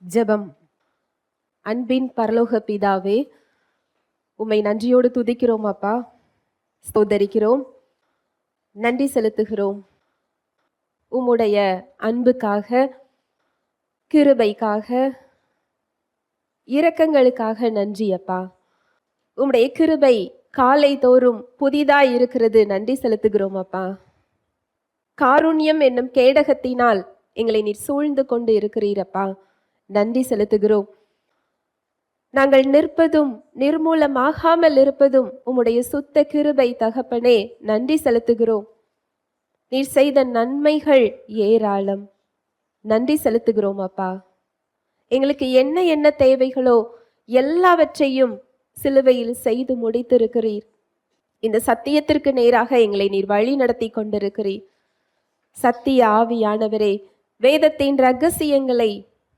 ஜெபம். அன்பின் பரலோக பிதாவே, உம்மை நன்றியோடு துதிக்கிறோம் அப்பா, ஸ்தோத்தரிக்கிறோம், நன்றி செலுத்துகிறோம். உம்முடைய அன்புக்காக, கிருபைக்காக, இரக்கங்களுக்காக நன்றி அப்பா. உம்முடைய கிருபை காலை தோறும் புதிதாய் இருக்கிறது, நன்றி செலுத்துகிறோம் அப்பா. காருண்யம் என்னும் கேடகத்தினால் எங்களை நீர் சூழ்ந்து கொண்டு இருக்கிறீரப்பா, நன்றி செலுத்துகிறோம். நாங்கள் நிற்பதும் நிர்மூலமாகாமல் இருப்பதும் உம்முடைய சுத்த கிருபை தகப்பனே, நன்றி செலுத்துகிறோம். நீர் செய்த நன்மைகள் ஏராளம், நன்றி செலுத்துகிறோம் அப்பா. எங்களுக்கு என்ன என்ன தேவைகளோ எல்லாவற்றையும் சிலுவையில் செய்து முடித்திருக்கிறீர். இந்த சத்தியத்திற்கு நேராக எங்களை நீர் வழி நடத்தி கொண்டிருக்கிறீர். சத்திய ஆவியானவரே, வேதத்தின் ரகசியங்களை,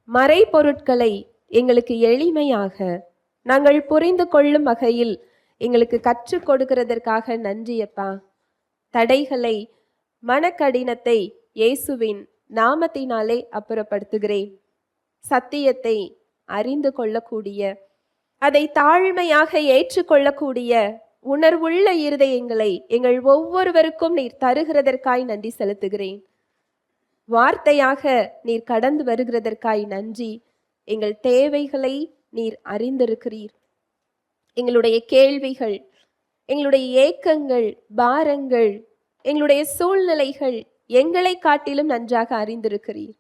மறைபொருட்களை எங்களுக்கு எளிமையாக நாங்கள் புரிந்து கொள்ளும் வகையில் எங்களுக்கு கற்றுக் கொடுக்கிறதற்காக நன்றி அப்பா. தடைகளை, மனக்கடினத்தை இயேசுவின் நாமத்தினாலே அப்புறப்படுத்துகிறேன். சத்தியத்தை அறிந்து கொள்ளக்கூடிய, அதை தாழ்மையாக ஏற்றுக்கொள்ளக்கூடிய உணர்வுள்ள இருதயங்களை எங்கள் ஒவ்வொருவருக்கும் நீர் தருகிறதற்காய் நன்றி செலுத்துகிறேன். வார்த்தையாக நீர் கடந்து வருகிறதற்காய் நன்றி. எங்கள் தேவைகளை நீர் அறிந்திருக்கிறீர். எங்களுடைய கேள்விகள், எங்களுடைய ஏக்கங்கள், பாரங்கள், எங்களுடைய சூழ்நிலைகள் எங்களை காட்டிலும் நன்றாக அறிந்திருக்கிறீர்.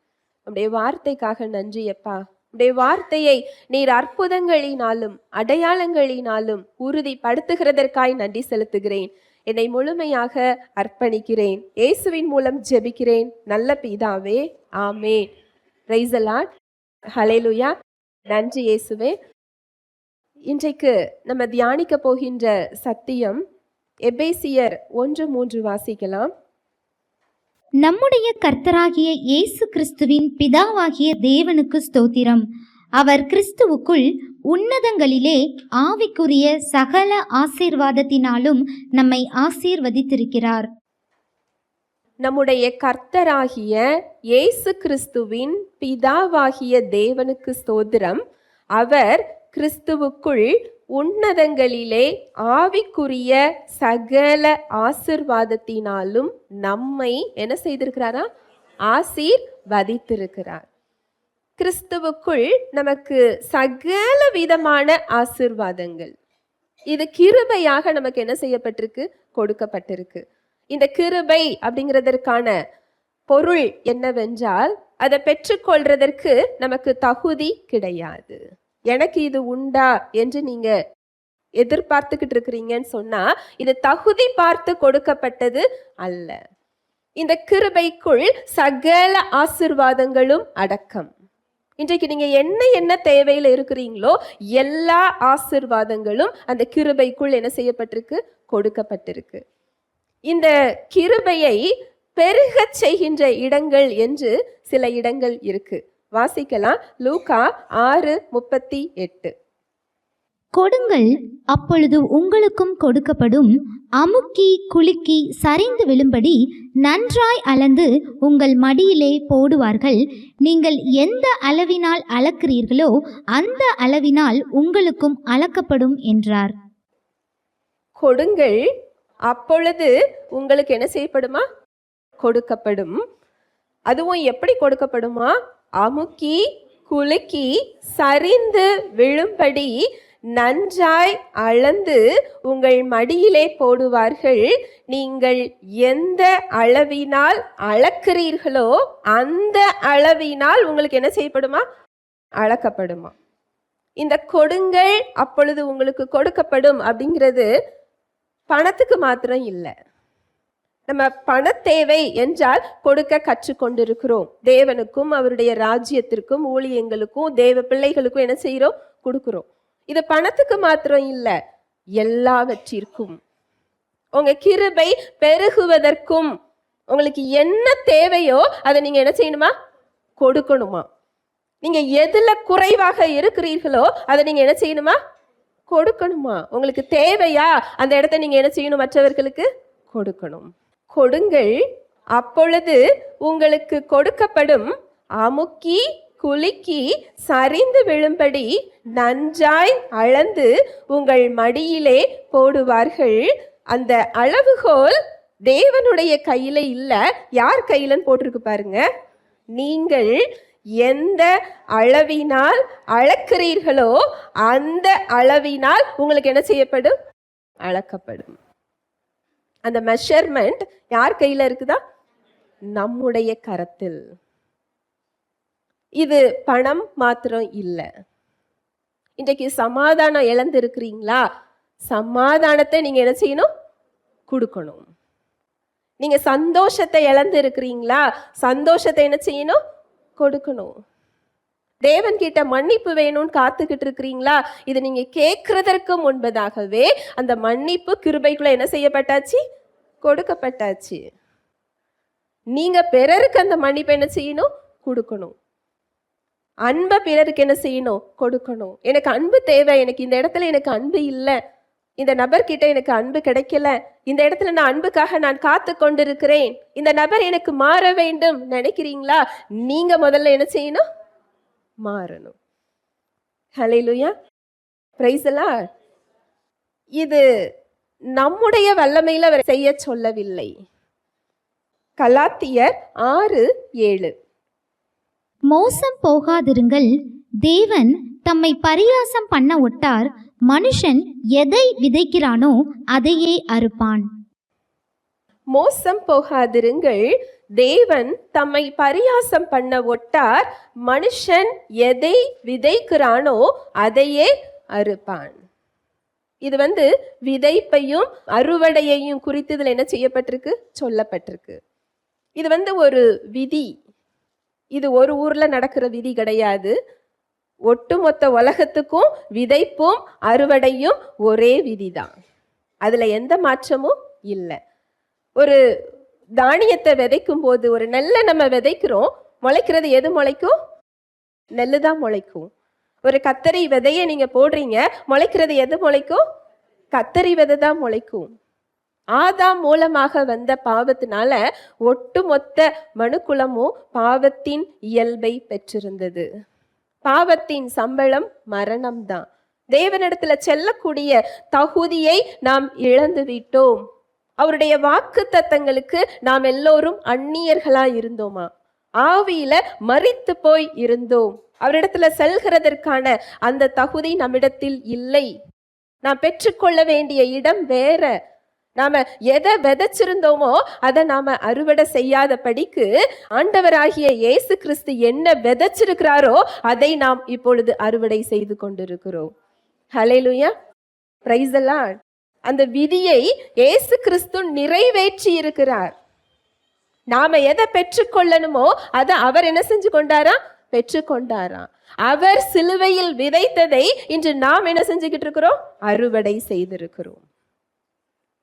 உம்முடைய வார்த்தைக்காக நன்றி அப்பா. உம்முடைய வார்த்தையை நீர் அற்புதங்களினாலும் அடையாளங்களினாலும் உறுதிப்படுத்துகிறதர்க்காய் நன்றி செலுத்துகிறேன். என்னை முழுமையாக அர்ப்பணிக்கிறேன். இயேசுவின் மூலம் ஜெபிக்கிறேன் நல்ல பிதாவே, ஆமென். Praise the Lord. ஹல்லேலூயா. நன்றி இயேசுவே. இன்றைக்கு நம்ம தியானிக்க போகின்ற சத்தியம் எபேசியர் 1:3 வாசிக்கலாம். நம்முடைய கர்த்தராகிய இயேசு கிறிஸ்துவின் பிதாவாகிய தேவனுக்கு ஸ்தோத்திரம். அவர் கிறிஸ்துவுக்குள் உன்னதங்களிலே ஆவிக்குரிய சகல ஆசீர்வாதத்தினாலும் நம்மை ஆசீர்வதித்திருக்கிறார். நம்முடைய கர்த்தராகிய இயேசு கிறிஸ்துவின் பிதாவாகிய தேவனுக்கு ஸ்தோத்திரம். அவர் கிறிஸ்துவுக்குள் உன்னதங்களிலே ஆவிக்குரிய சகல ஆசீர்வாதத்தினாலும் நம்மை என்ன செய்திருக்கிறாரா? ஆசீர்வதித்திருக்கிறார். கிறிஸ்துவுக்குள் நமக்கு சகல விதமான ஆசீர்வாதங்கள், இது கிருபையாக நமக்கு என்ன செய்யப்பட்டிருக்கு? கொடுக்கப்பட்டிருக்கு. இந்த கிருபை அப்படிங்கிறதற்கான பொருள் என்னவென்றால், அதை பெற்றுக்கொள்றதற்கு நமக்கு தகுதி கிடையாது. எனக்கு இது உண்டா என்று நீங்க எதிர்பார்த்துக்கிட்டு இருக்கிறீங்கன்னு சொன்னா, இது தகுதி பார்த்து கொடுக்கப்பட்டது அல்ல. இந்த கிருபைக்குள் சகல ஆசீர்வாதங்களும் அடக்கம். இன்றைக்கு நீங்க என்ன என்ன தேவையில இருக்கிறீங்களோ எல்லா ஆசீர்வாதங்களும் அந்த கிருபைக்குள் என்ன செய்யப்பட்டிருக்கு? கொடுக்கப்பட்டிருக்கு. இந்த கிருபையை பெருகச் செய்கின்ற இடங்கள் என்று சில இடங்கள் இருக்கு. வாசிக்கலாம். லூக்கா 6:38. கொடுங்கள், அப்பொழுது உங்களுக்கும் கொடுக்கப்படும். அமுக்கி குலுக்கி சரிந்து விழும்படி நன்றாய் அளந்து உங்கள் மடியிலே போடுவார்கள். நீங்கள் எந்த அளவினால் அளக்கிறீர்களோ அந்த அளவினால் உங்களுக்கும் அளக்கப்படும் என்றார். கொடுங்கள், அப்பொழுது உங்களுக்கு என்ன செய்யப்படுமா? கொடுக்கப்படும். அதுவும் எப்படி கொடுக்கப்படுமா? அமுக்கி குலுக்கி சரிந்து விழும்படி நன்றாய் அளந்து உங்கள் மடியிலே போடுவார்கள். நீங்கள் எந்த அளவினால் அளக்கிறீர்களோ அந்த அளவினால் உங்களுக்கு என்ன செய்யப்படுமா? அளக்கப்படுமா. இந்த கொடுங்கள், அப்பொழுது உங்களுக்கு கொடுக்கப்படும் அப்படிங்கிறது பணத்துக்கு மாத்திரம் இல்லை. நம்ம பண தேவை என்றால் கொடுக்க கற்றுக்கொண்டிருக்கிறோம். தேவனுக்கும் அவருடைய ராஜ்யத்திற்கும் ஊழியங்களுக்கும் தேவ பிள்ளைகளுக்கும் என்ன செய்கிறோம்? கொடுக்கிறோம். இது பணத்துக்கு மாத்திரம் இல்லை, எல்லாவற்றிற்கும். உங்க கிருபை பெருகுவதற்கும் உங்களுக்கு என்ன தேவையோ அதை நீங்க என்ன செய்யணுமா? கொடுக்கணுமா. நீங்க எதுல குறைவாக இருக்கிறீர்களோ அதை நீங்க என்ன செய்யணுமா? கொடுக்கணுமா. உங்களுக்கு தேவையா அந்த இடத்த நீங்க என்ன செய்யணும்? மற்றவர்களுக்கு கொடுக்கணும். கொடுங்கள், அப்பொழுது உங்களுக்கு கொடுக்கப்படும். அமுக்கி குலுக்கி சரிந்து விழும்படி நன்றாய் அளந்து உங்கள் மடியிலே போடுவார்கள். அந்த அளவுகோல் தேவனுடைய கையில இல்ல, யார் கையிலன்னு போட்டிருக்கு பாருங்க. நீங்கள் எந்த அளவினால் அளக்கிறீர்களோ அந்த அளவினால் உங்களுக்கு என்ன செய்யப்படும்? அளக்கப்படும். அந்த மெஷர்மெண்ட் யார் கையில இருக்குதா? நம்முடைய கரத்தில். இது பணம் மாத்திரம் இல்லை. இன்றைக்கு சமாதானம் இழந்து இருக்கிறீங்களா? சமாதானத்தை நீங்க என்ன செய்யணும்? கொடுக்கணும். நீங்க சந்தோஷத்தை இழந்து இருக்கிறீங்களா? சந்தோஷத்தை என்ன செய்யணும்? கொடுக்கணும். தேவன் கிட்ட மன்னிப்பு வேணும்னு காத்துக்கிட்டு இருக்கிறீங்களா? இது நீங்க கேட்கறதற்கு முன்பதாகவே அந்த மன்னிப்பு கிருபைக்குள்ள என்ன செய்யப்பட்டாச்சு? கொடுக்கப்பட்டாச்சு. நீங்க பிறருக்கு அந்த மன்னிப்பை என்ன செய்யணும்? கொடுக்கணும். அன்பை பிறருக்கு என்ன செய்யணும்? கொடுக்கணும். எனக்கு அன்பு தேவை, எனக்கு இந்த இடத்துல எனக்கு அன்பு இல்லை, இந்த நபர்கிட்ட எனக்கு அன்பு கிடைக்கல, இந்த இடத்துல நான் அன்புக்காக நான் காத்து கொண்டிருக்கிறேன், இந்த நபர் எனக்கு மாற வேண்டும் நினைக்கிறீங்களா? நீங்க முதல்ல என்ன செய்யணும்? மாறணும். ஹல்லேலூயா, பிரைஸ் தி லார்ட். இது நம்முடைய வல்லமையில அவர் செய்ய சொல்லவில்லை. கலாத்தியர் 6:7. மோசம் போகாதிருங்கள், தேவன் தம்மை பரியாசம் பண்ண ஒட்டார், மனுஷன் எதை விதைக்கிறானோ அதையே அறுப்பான். மோசம் போகாதிருங்கள், தேவன் தம்மை பரியாசம் பண்ண ஒட்டார், மனுஷன் எதை விதைக்கிறானோ அதையே அறுப்பான். இது விதைப்பையும் அறுவடையையும் குறித்து இதுல என்ன செய்யப்பட்டிருக்கு? சொல்லப்பட்டிருக்கு. இது ஒரு விதி. இது ஒரு ஊர்ல நடக்கிற விதி கிடையாது. ஒட்டுமொத்த உலகத்துக்கும் விதைப்பும் அறுவடையும் ஒரே விதிதான். அதுல எந்த மாற்றமும் இல்லை. ஒரு தானியத்தை விதைக்கும் போது, ஒரு நெல்லை நம்ம விதைக்கிறோம், முளைக்கிறது எது முளைக்கும்? நெல்லு தான் முளைக்கும். ஒரு கத்தரி விதையை நீங்க போடுறீங்க, முளைக்கிறது எது முளைக்கும்? கத்தரி விதை தான் முளைக்கும். ஆதாம் மூலமாக வந்த பாவத்தினால ஒட்டுமொத்த மனுக்குலமும் பாவத்தின் இயல்பை பெற்றிருந்தது. பாவத்தின் சம்பளம் மரணம்தான். தேவனிடத்துல செல்லக்கூடிய தகுதியை நாம் இழந்து விட்டோம். அவருடைய வாக்கு தத்தங்களுக்கு நாம் எல்லோரும் அந்நியர்களா இருந்தோமா? ஆவியில மரித்து போய் இருந்தோம். அவரிடத்துல செல்கிறதற்கான அந்த தகுதி நம்மிடத்தில் இல்லை. நாம் பெற்றுக்கொள்ள வேண்டிய இடம் வேற. நாம எதை விதைச்சிருந்தோமோ அதை நாம அறுவடை செய்யாத படிக்கு ஆண்டவராகிய இயேசு கிறிஸ்து என்ன விதைச்சிருக்கிறாரோ அதை நாம் இப்பொழுது அறுவடை செய்து கொண்டிருக்கிறோம். ஹல்லேலூயா, பிரைஸ் தி லார்ட். அந்த விதியை இயேசு கிறிஸ்து நிறைவேற்றி இருக்கிறார். நாம எதை பெற்றுக்கொள்ளணுமோ அதை அவர் என்ன செஞ்சு கொண்டாரா? பெற்றுக்கொண்டாராம். அவர் சிலுவையில் விதைத்ததை இன்று நாம் என்ன செஞ்சுக்கிட்டு இருக்கிறோம்? அறுவடை செய்திருக்கிறோம்.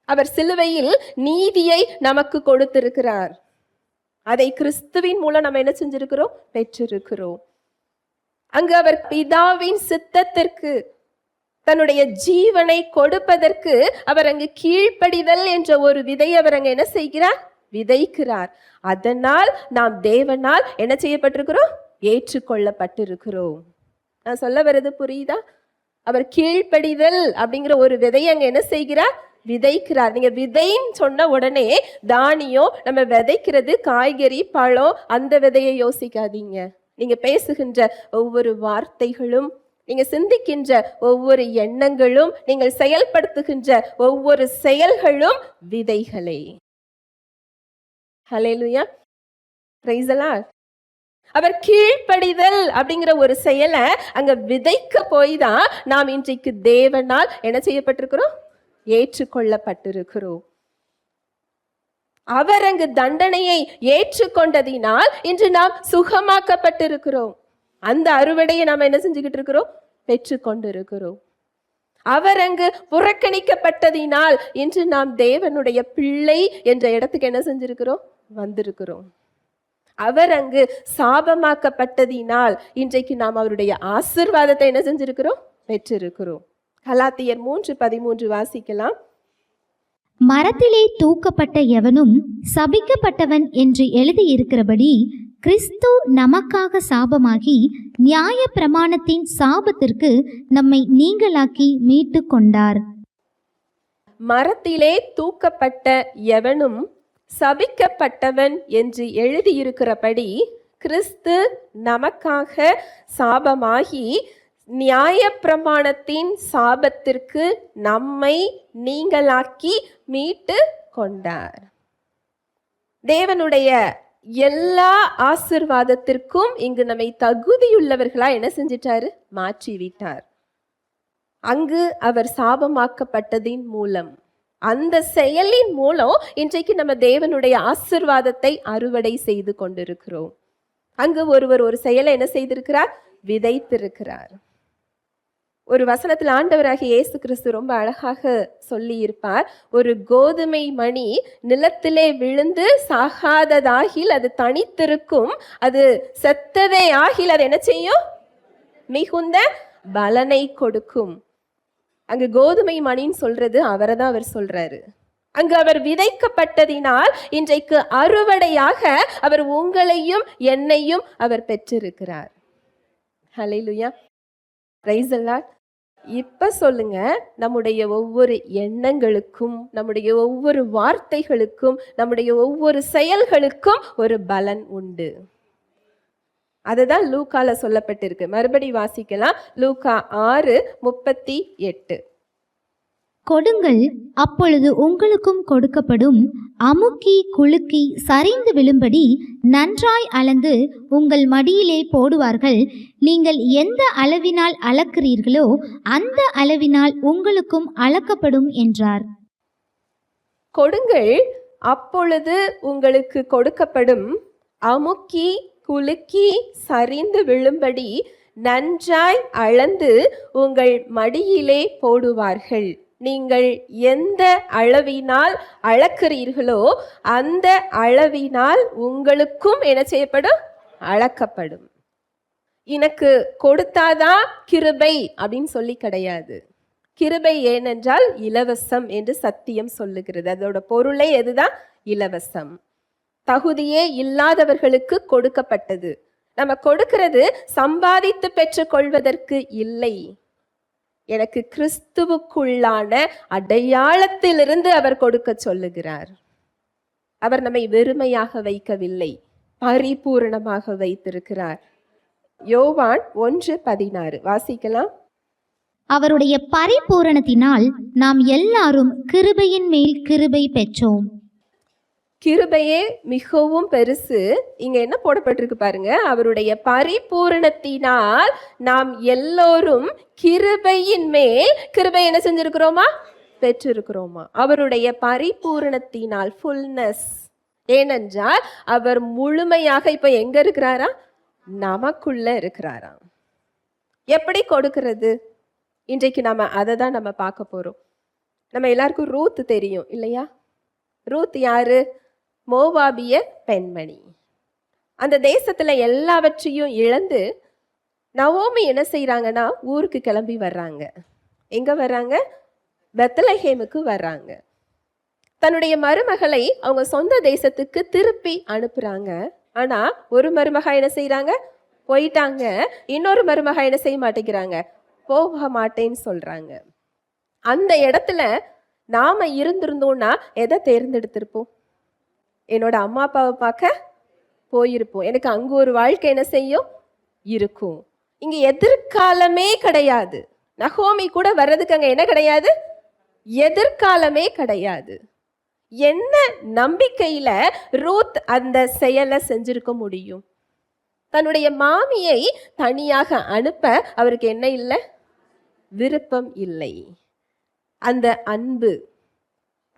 அவர் சிலுவையில் நீதியை நமக்கு கொடுத்திருக்கிறார். அதை கிறிஸ்துவின் மூலம் நம்ம என்ன செஞ்சிருக்கிறோம்? பெற்றிருக்கிறோம். அங்கு அவர் பிதாவின் சித்தத்திற்கு தன்னுடைய ஜீவனை கொடுப்பதற்கு அவர் அங்கு கீழ்ப்படிதல் என்ற ஒரு விதை அவர் அங்க என்ன செய்கிறார்? விதைக்கிறார். அதனால் நாம் தேவனால் என்ன செய்யப்பட்டிருக்கிறோம்? ஏற்றுக்கொள்ளப்பட்டிருக்கிறோம். நான் சொல்ல வர்றது புரியுதா? அவர் கீழ்ப்படிதல் அப்படிங்கிற ஒரு விதையை அங்க என்ன செய்கிறார்? விதைக்கிறார். நீங்க விதைன்னு சொன்ன உடனே தானியம், நம்ம விதைக்கிறது காய்கறி, பழம், அந்த விதையை யோசிக்காதீங்க. நீங்க பேசுகின்ற ஒவ்வொரு வார்த்தைகளும், நீங்க சிந்திக்கின்ற ஒவ்வொரு எண்ணங்களும், நீங்கள் செயல்படுத்துகின்ற ஒவ்வொரு செயல்களும் விதைகளே. ஹல்லேலூயா, பிரைஸ் தி லார்ட். அவர் கீழ்ப்படிதல் அப்படிங்கிற ஒரு செயலை அங்க விதைக்க போய் தான் நாம் இன்றைக்கு தேவனால் என்ன செய்யப்பட்டிருக்கிறோம்? ஏற்றுக்கொள்ளப்பட்டிருக்கிறோம். அவர் அங்கு தண்டனையை ஏற்றுக்கொண்டதினால் இன்று நாம் சுகமாக்கப்பட்டிருக்கிறோம். அந்த அறுவடையை நாம் என்ன செஞ்சுக்கிட்டு இருக்கிறோம்? பெற்றுக்கொண்டிருக்கிறோம். அவர் அங்கு புறக்கணிக்கப்பட்டதினால் இன்று நாம் தேவனுடைய பிள்ளை என்ற இடத்துக்கு என்ன செஞ்சிருக்கிறோம்? வந்திருக்கிறோம். அவர் அங்கு சாபமாக்கப்பட்டதினால் இன்றைக்கு நாம் அவருடைய ஆசீர்வாதத்தை என்ன செஞ்சிருக்கிறோம்? பெற்றிருக்கிறோம். கலாத்தியர் 3:13 வாசிக்கலாம். மரத்திலே தூக்கப்பட்ட எவனும் சபிக்கப்பட்டவன் என்று எழுதியிருக்கிறபடி கிறிஸ்து நமக்காக சாபமாகி நியாய பிரமாணத்தின் சாபத்திற்கு நம்மை நீங்களாக்கி மீட்டு கொண்டார். மரத்திலே தூக்கப்பட்ட எவனும் சபிக்கப்பட்டவன் என்று எழுதியிருக்கிறபடி கிறிஸ்து நமக்காக சாபமாகி நியாயப்பிரமாணத்தின் சாபத்திற்கு நம்மை நீங்களாக்கி மீட்டு கொண்டார். தேவனுடைய எல்லா ஆசீர்வாதத்திற்கும் இங்கு நம்மை தகுதியுள்ளவர்களா என்ன செஞ்சிட்டாரு? மாற்றி விட்டார். அங்கு அவர் சாபமாக்கப்பட்டதின் மூலம், அந்த செயலின் மூலம் இன்றைக்கு நம்ம தேவனுடைய ஆசீர்வாதத்தை அறுவடை செய்து கொண்டிருக்கிறோம். அங்கு ஒருவர் ஒரு செயலை என்ன செய்திருக்கிறார்? விதைத்திருக்கிறார். ஒரு வசனத்தில் ஆண்டவராகிய இயேசு கிறிஸ்து ரொம்ப அழகாக சொல்லி இருப்பார், ஒரு கோதுமை மணி நிலத்திலே விழுந்து சாகாததாகில் அது தனித்திருக்கும், அது செத்ததே ஆகில் அது என்ன செய்யும்? மிகுந்த பலனை கொடுக்கும். அங்கு கோதுமை மணின்னு சொல்றது அவரை தான் அவர் சொல்றாரு. அங்கு அவர் விதைக்கப்பட்டதினால் இன்றைக்கு அறுவடையாக அவர் உங்களையும் என்னையும் அவர் பெற்றிருக்கிறார். ஹல்லேலூயா, பிரைஸ் தி லார்ட். இப்ப சொல்லுங்க, நம்முடைய ஒவ்வொரு எண்ணங்களுக்கும், நம்முடைய ஒவ்வொரு வார்த்தைகளுக்கும், நம்முடைய ஒவ்வொரு செயல்களுக்கும் ஒரு பலன் உண்டு. அதுதான் லூக்கால சொல்லப்பட்டிருக்கு. மறுபடி வாசிக்கலாம். லூக்கா 6:38. கொடுங்கள், அப்பொழுது உங்களுக்கும் கொடுக்கப்படும். அமுக்கி குலுக்கி சரிந்து விழும்படி நன்றாய் அளந்து உங்கள் மடியிலே போடுவார்கள். நீங்கள் எந்த அளவினால் அளக்கிறீர்களோ அந்த அளவினால் உங்களுக்கும் அளக்கப்படும் என்றார். கொடுங்கள், அப்பொழுது உங்களுக்கு கொடுக்கப்படும். அமுக்கி குலுக்கி சரிந்து விழும்படி நன்றாய் அளந்து உங்கள் மடியிலே போடுவார்கள். நீங்கள் எந்த அளவினால் அளக்கிறீர்களோ அந்த அளவினால் உங்களுக்கும் என்ன செய்யப்படும்? அளக்கப்படும். எனக்கு கொடுத்தாதான் கிருபை அப்படின்னு சொல்லி கிடையாது. கிருபை ஏனென்றால் இலவசம் என்று சத்தியம் சொல்லுகிறது. அதோட பொருளே எதுதான்? இலவசம். தகுதியே இல்லாதவர்களுக்கு கொடுக்கப்பட்டது. நம்ம கொடுக்கிறது சம்பாதித்து பெற்றுக் கொள்வதற்கு இல்லை. எனக்கு கிறிஸ்துவுக்குள்ளான அடையாளத்திலிருந்து அவர் கொடுக்க சொல்லுகிறார். அவர் நம்மை வெறுமையாக வைக்கவில்லை, பரிபூரணமாக வைத்திருக்கிறார். யோவான் 1:16 வாசிக்கலாம். அவருடைய பரிபூரணத்தினால் நாம் எல்லாரும் கிருபையின் மேல் கிருபை பெற்றோம். கிருபையே மிகவும் பெருசு. இங்க என்ன போடப்பட்டிருக்கு பாருங்க, அவருடைய பரிபூரணத்தினால் நாம் எல்லோரும் கிருபையின் மேல் கிருபை என்ன செஞ்சிருக்கிறோமா? பெற்றிருக்கிறோமா. அவருடைய பரிபூரணத்தினால், ஃபுல்னஸ். ஏனென்றால் அவர் முழுமையாக இப்ப எங்க இருக்கிறாரா? நமக்குள்ள இருக்கிறாரா. எப்படி கொடுக்கிறது? இன்றைக்கு நம்ம அதை தான் நம்ம பார்க்க போறோம். நம்ம எல்லாருக்கும் ரூத் தெரியும் இல்லையா? ரூத் யாரு? மோவாபிய பெண்மணி. அந்த தேசத்துல எல்லாவற்றையும் இழந்து நவோமி என்ன செய்யறாங்கன்னா ஊருக்கு கிளம்பி வர்றாங்க. எங்க வர்றாங்க? பெத்லஹேமுக்கு வர்றாங்க. தன்னுடைய மருமகளை அவங்க சொந்த தேசத்துக்கு திருப்பி அனுப்புறாங்க. ஆனா ஒரு மருமக என்ன செய்யறாங்க? போயிட்டாங்க. இன்னொரு மருமக என்ன செய்ய மாட்டேங்கிறாங்க? போக மாட்டேன்னு சொல்றாங்க. அந்த இடத்துல நாம இருந்திருந்தோம்னா எதை தேர்ந்தெடுத்திருப்போம்? என்னோட அம்மா அப்பாவை பார்க்க போயிருப்போம். எனக்கு அங்கு ஒரு வாழ்க்கை என்ன செய்யும்? இருக்கும். இங்க எதிர்காலமே கிடையாது. நகோமி கூட வர்றதுக்கு அங்க என்ன கிடையாது? எதிர்காலமே கிடையாது. என்ன நம்பிக்கையில ரூத் அந்த செயலை செஞ்சிருக்க முடியும்? தன்னுடைய மாமியை தனியாக அனுப்ப அவருக்கு என்ன இல்லை? விருப்பம் இல்லை. அந்த அன்பு,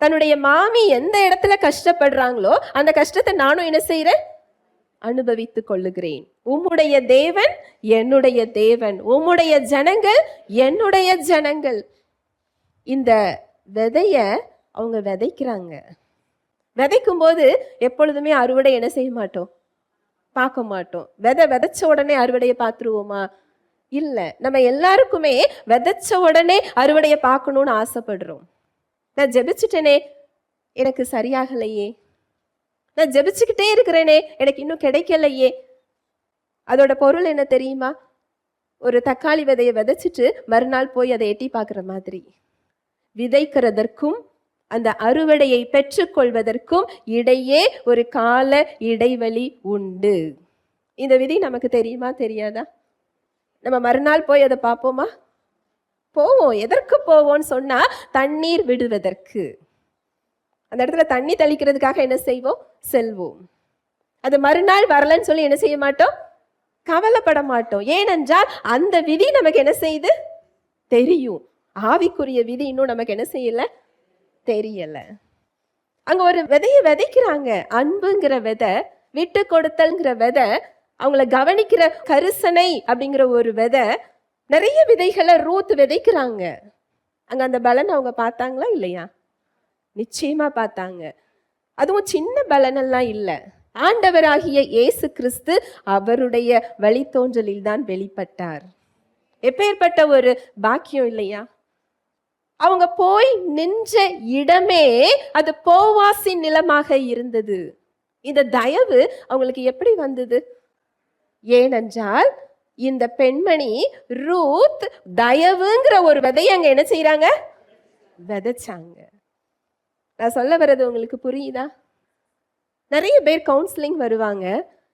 தன்னுடைய மாமி எந்த இடத்துல கஷ்டப்படுறாங்களோ அந்த கஷ்டத்தை நானும் என்ன செய்யறேன்? அனுபவித்துக் கொள்ளுகிறேன். உம்முடைய தேவன் என்னுடைய தேவன், உம்முடைய ஜனங்கள் என்னுடைய ஜனங்கள். இந்த விதைய அவங்க விதைக்கிறாங்க. விதைக்கும் போது எப்பொழுதுமே அறுவடை என்ன செய்ய மாட்டோம்? பார்க்க மாட்டோம். விதைச்ச உடனே அறுவடையை பார்த்துருவோமா? இல்ல. நம்ம எல்லாருக்குமே விதைச்ச உடனே அறுவடையை பார்க்கணும்னு ஆசைப்படுறோம். நான் ஜெபிச்சுட்டேனே, எனக்கு சரியாகலையே, நான் ஜெபிச்சுக்கிட்டே இருக்கிறேனே, எனக்கு இன்னும் கிடைக்கலையே. அதோட பொருள் என்ன தெரியுமா? ஒரு தக்காளி விதையை விதைச்சிட்டு மறுநாள் போய் அதை எட்டி பார்க்குற மாதிரி. விதைக்கிறதற்கும் அந்த அறுவடையை பெற்றுக்கொள்வதற்கும் இடையே ஒரு கால இடைவெளி உண்டு. இந்த விதி நமக்கு தெரியுமா தெரியாதா? நம்ம மறுநாள் போய் அதை பார்ப்போமா? போவோம். எதற்கு போவோம்னு சொன்னா, தண்ணீர் விடுவதற்கு. அந்த இடத்துல தண்ணி தெளிக்கிறதுக்காக என்ன செய்வோம்? செல்வோம். அது மறுநாள் வரலன்னு சொல்லி என்ன செய்ய மாட்டோம்? கவலைப்பட மாட்டோம். ஏனென்றால் அந்த விதி நமக்கு என்ன செய்யுது? தெரியும். ஆவிக்குரிய விதி இன்னும் நமக்கு என்ன செய்யல? தெரியல. அங்க ஒரு விதையை விதைக்கிறாங்க. அன்புங்கிற விதை, விட்டு கொடுத்தல்ங்கிற விதை, அவங்கள கவனிக்கிற கரிசனை அப்படிங்கிற ஒரு விதை, நிறைய விதைகளை ரூத் விதைக்கிறாங்க. அங்க அந்த பலன் அவங்க பார்த்தாங்களா இல்லையா? நிச்சயமா பார்த்தாங்க. அதுவும் சின்ன பலனெல்லாம் இல்லை. ஆண்டவராகிய இயேசு கிறிஸ்து அவருடைய வழித்தோன்றலில் தான் வெளிப்பட்டார். எப்பேற்பட்ட ஒரு பாக்கியம் இல்லையா? அவங்க போய் நின்ற இடமே அது போவாசின் நிலமாக இருந்தது. இந்த தயவு அவங்களுக்கு எப்படி வந்தது? ஏனென்றால் இந்த பெண்மணி ரூத் தயவுங்கிற ஒரு விதையை அங்க என்ன செய்யறாங்க? விதைச்சாங்க. நான் சொல்ல வர்றது உங்களுக்கு புரியுதா? நிறைய பேர் கவுன்சிலிங் வருவாங்க.